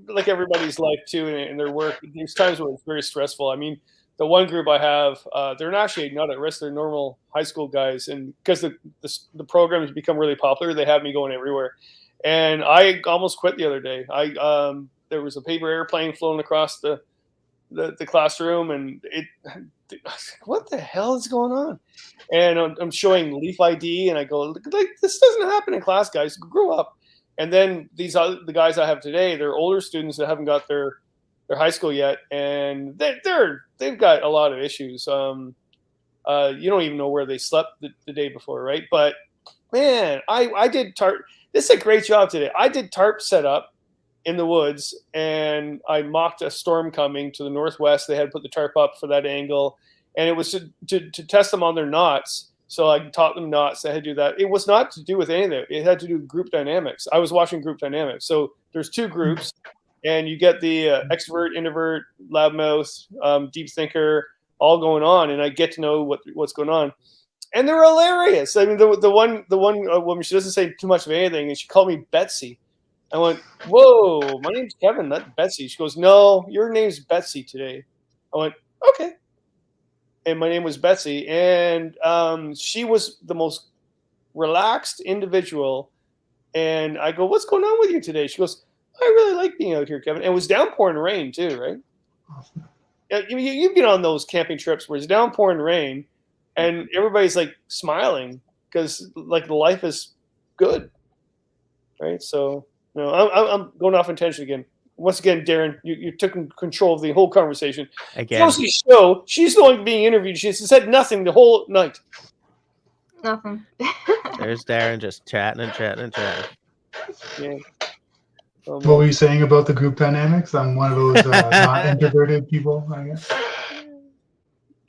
like everybody's life too, in their work, there's times where it's very stressful. I mean, the one group I have, they're actually not at risk. They're normal high school guys, and because the program has become really popular, they have me going everywhere. And I almost quit the other day. There was a paper airplane flown across the classroom, and what the hell is going on? And I'm showing Leaf ID, and I go, like, this doesn't happen in class, guys. Grow up. And then the guys I have today, they're older students that haven't got their high school yet, and they've got a lot of issues. You don't even know where they slept the day before, right? But man, I did tarp. This is a great job today. I did tarp setup in the woods, and I mocked a storm coming to the northwest. They had to put the tarp up for that angle, and it was to test them on their knots. So I taught them knots. I had to do that. It was not to do with any of that. It had to do with group dynamics. I was watching group dynamics. So there's two groups, and you get the extrovert, introvert, loudmouth, deep thinker, all going on, and I get to know what's going on. And they're hilarious. I mean, the one woman, she doesn't say too much of anything, and she called me Betsy. I went, whoa, my name's Kevin, not Betsy. She goes, no, your name's Betsy today. I went, okay. And my name was Betsy. And she was the most relaxed individual. And I go, what's going on with you today? She goes, I really like being out here, Kevin. And it was downpouring rain too, right? Awesome. You've been on those camping trips where it's downpouring rain and everybody's like smiling because like the life is good, right? So... No, I'm going off on tangent again. Once again, Darren, you took control of the whole conversation. Again. Josie's show, she's the one being interviewed. She said nothing the whole night. Nothing. There's Darren just chatting and chatting and chatting. Yeah. What were you saying about the group dynamics? I'm one of those not introverted people, I guess.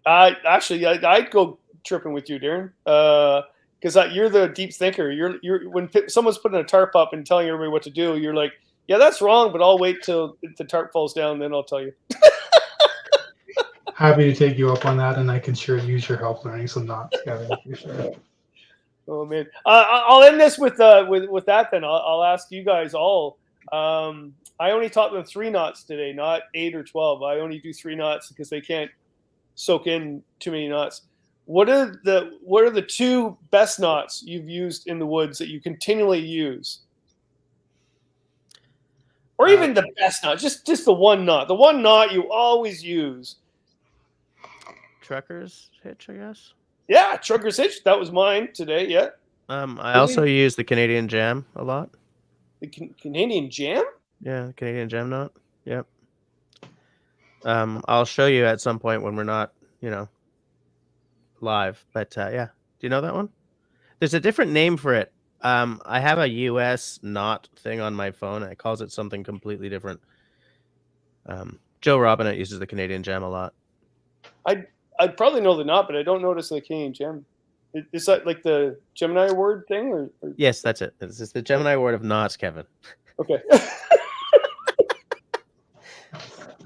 Actually, I'd go tripping with you, Darren. Because you're the deep thinker. You're when someone's putting a tarp up and telling everybody what to do, you're like, yeah, that's wrong, but I'll wait till the tarp falls down, then I'll tell you. Happy to take you up on that, and I can sure use your help learning some knots, Kevin, for sure. Oh man, I'll end this with that. Then I'll ask you guys all. I only taught them 3 knots today, not 8 or 12. I only do 3 knots because they can't soak in too many knots. What are the 2 best knots you've used in the woods that you continually use? Or even the best knot, just the one knot. The one knot you always use. Trucker's hitch, I guess. Yeah, trucker's hitch. That was mine today, yeah. I also use the Canadian jam a lot. The Canadian jam? Yeah, the Canadian jam knot. Yep. I'll show you at some point when we're not, live, but yeah, do you know that one? There's a different name for it. I have a US knot thing on my phone. It calls it something completely different. Joe Robinette uses the Canadian jam a lot. I'd probably know the knot, but I don't notice the Canadian jam. Is that like the Gemini award thing, or? Yes, that's it. This is the Gemini award of knots, Kevin. Okay.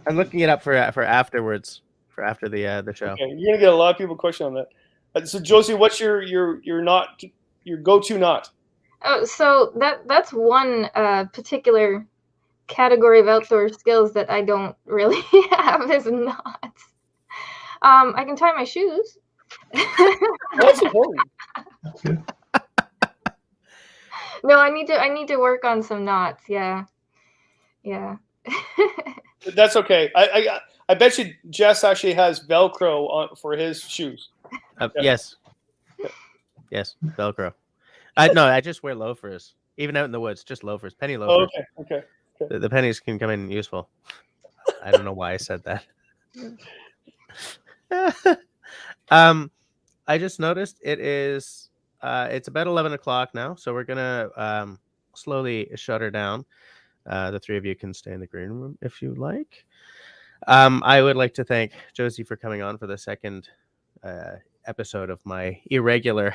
I'm looking it up for afterwards. For after the show. Okay. You're gonna get a lot of people question on that. So Josie, what's your knot, your go-to knot? Oh, so that's one particular category of outdoor skills that I don't really have is knots. I can tie my shoes. That's important. That's good. No, I need to work on some knots. Yeah. That's okay. I bet you Jess actually has Velcro on for his shoes. Yes. Yes, Velcro. I just wear loafers. Even out in the woods, just loafers. Penny loafers. Oh, okay. The pennies can come in useful. I don't know why I said that. I just noticed it's about 11 o'clock now, so we're gonna slowly shut her down. The three of you can stay in the green room if you like. I would like to thank Josie for coming on for the second episode of my irregular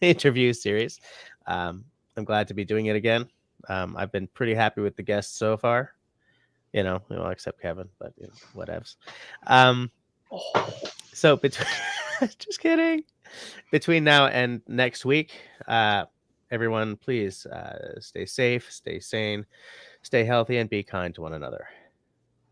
interview series. I'm glad to be doing it again. I've been pretty happy with the guests so far. Except Kevin, but whatevs. So between, just kidding. Between now and next week, everyone, please stay safe, stay sane, stay healthy, and be kind to one another.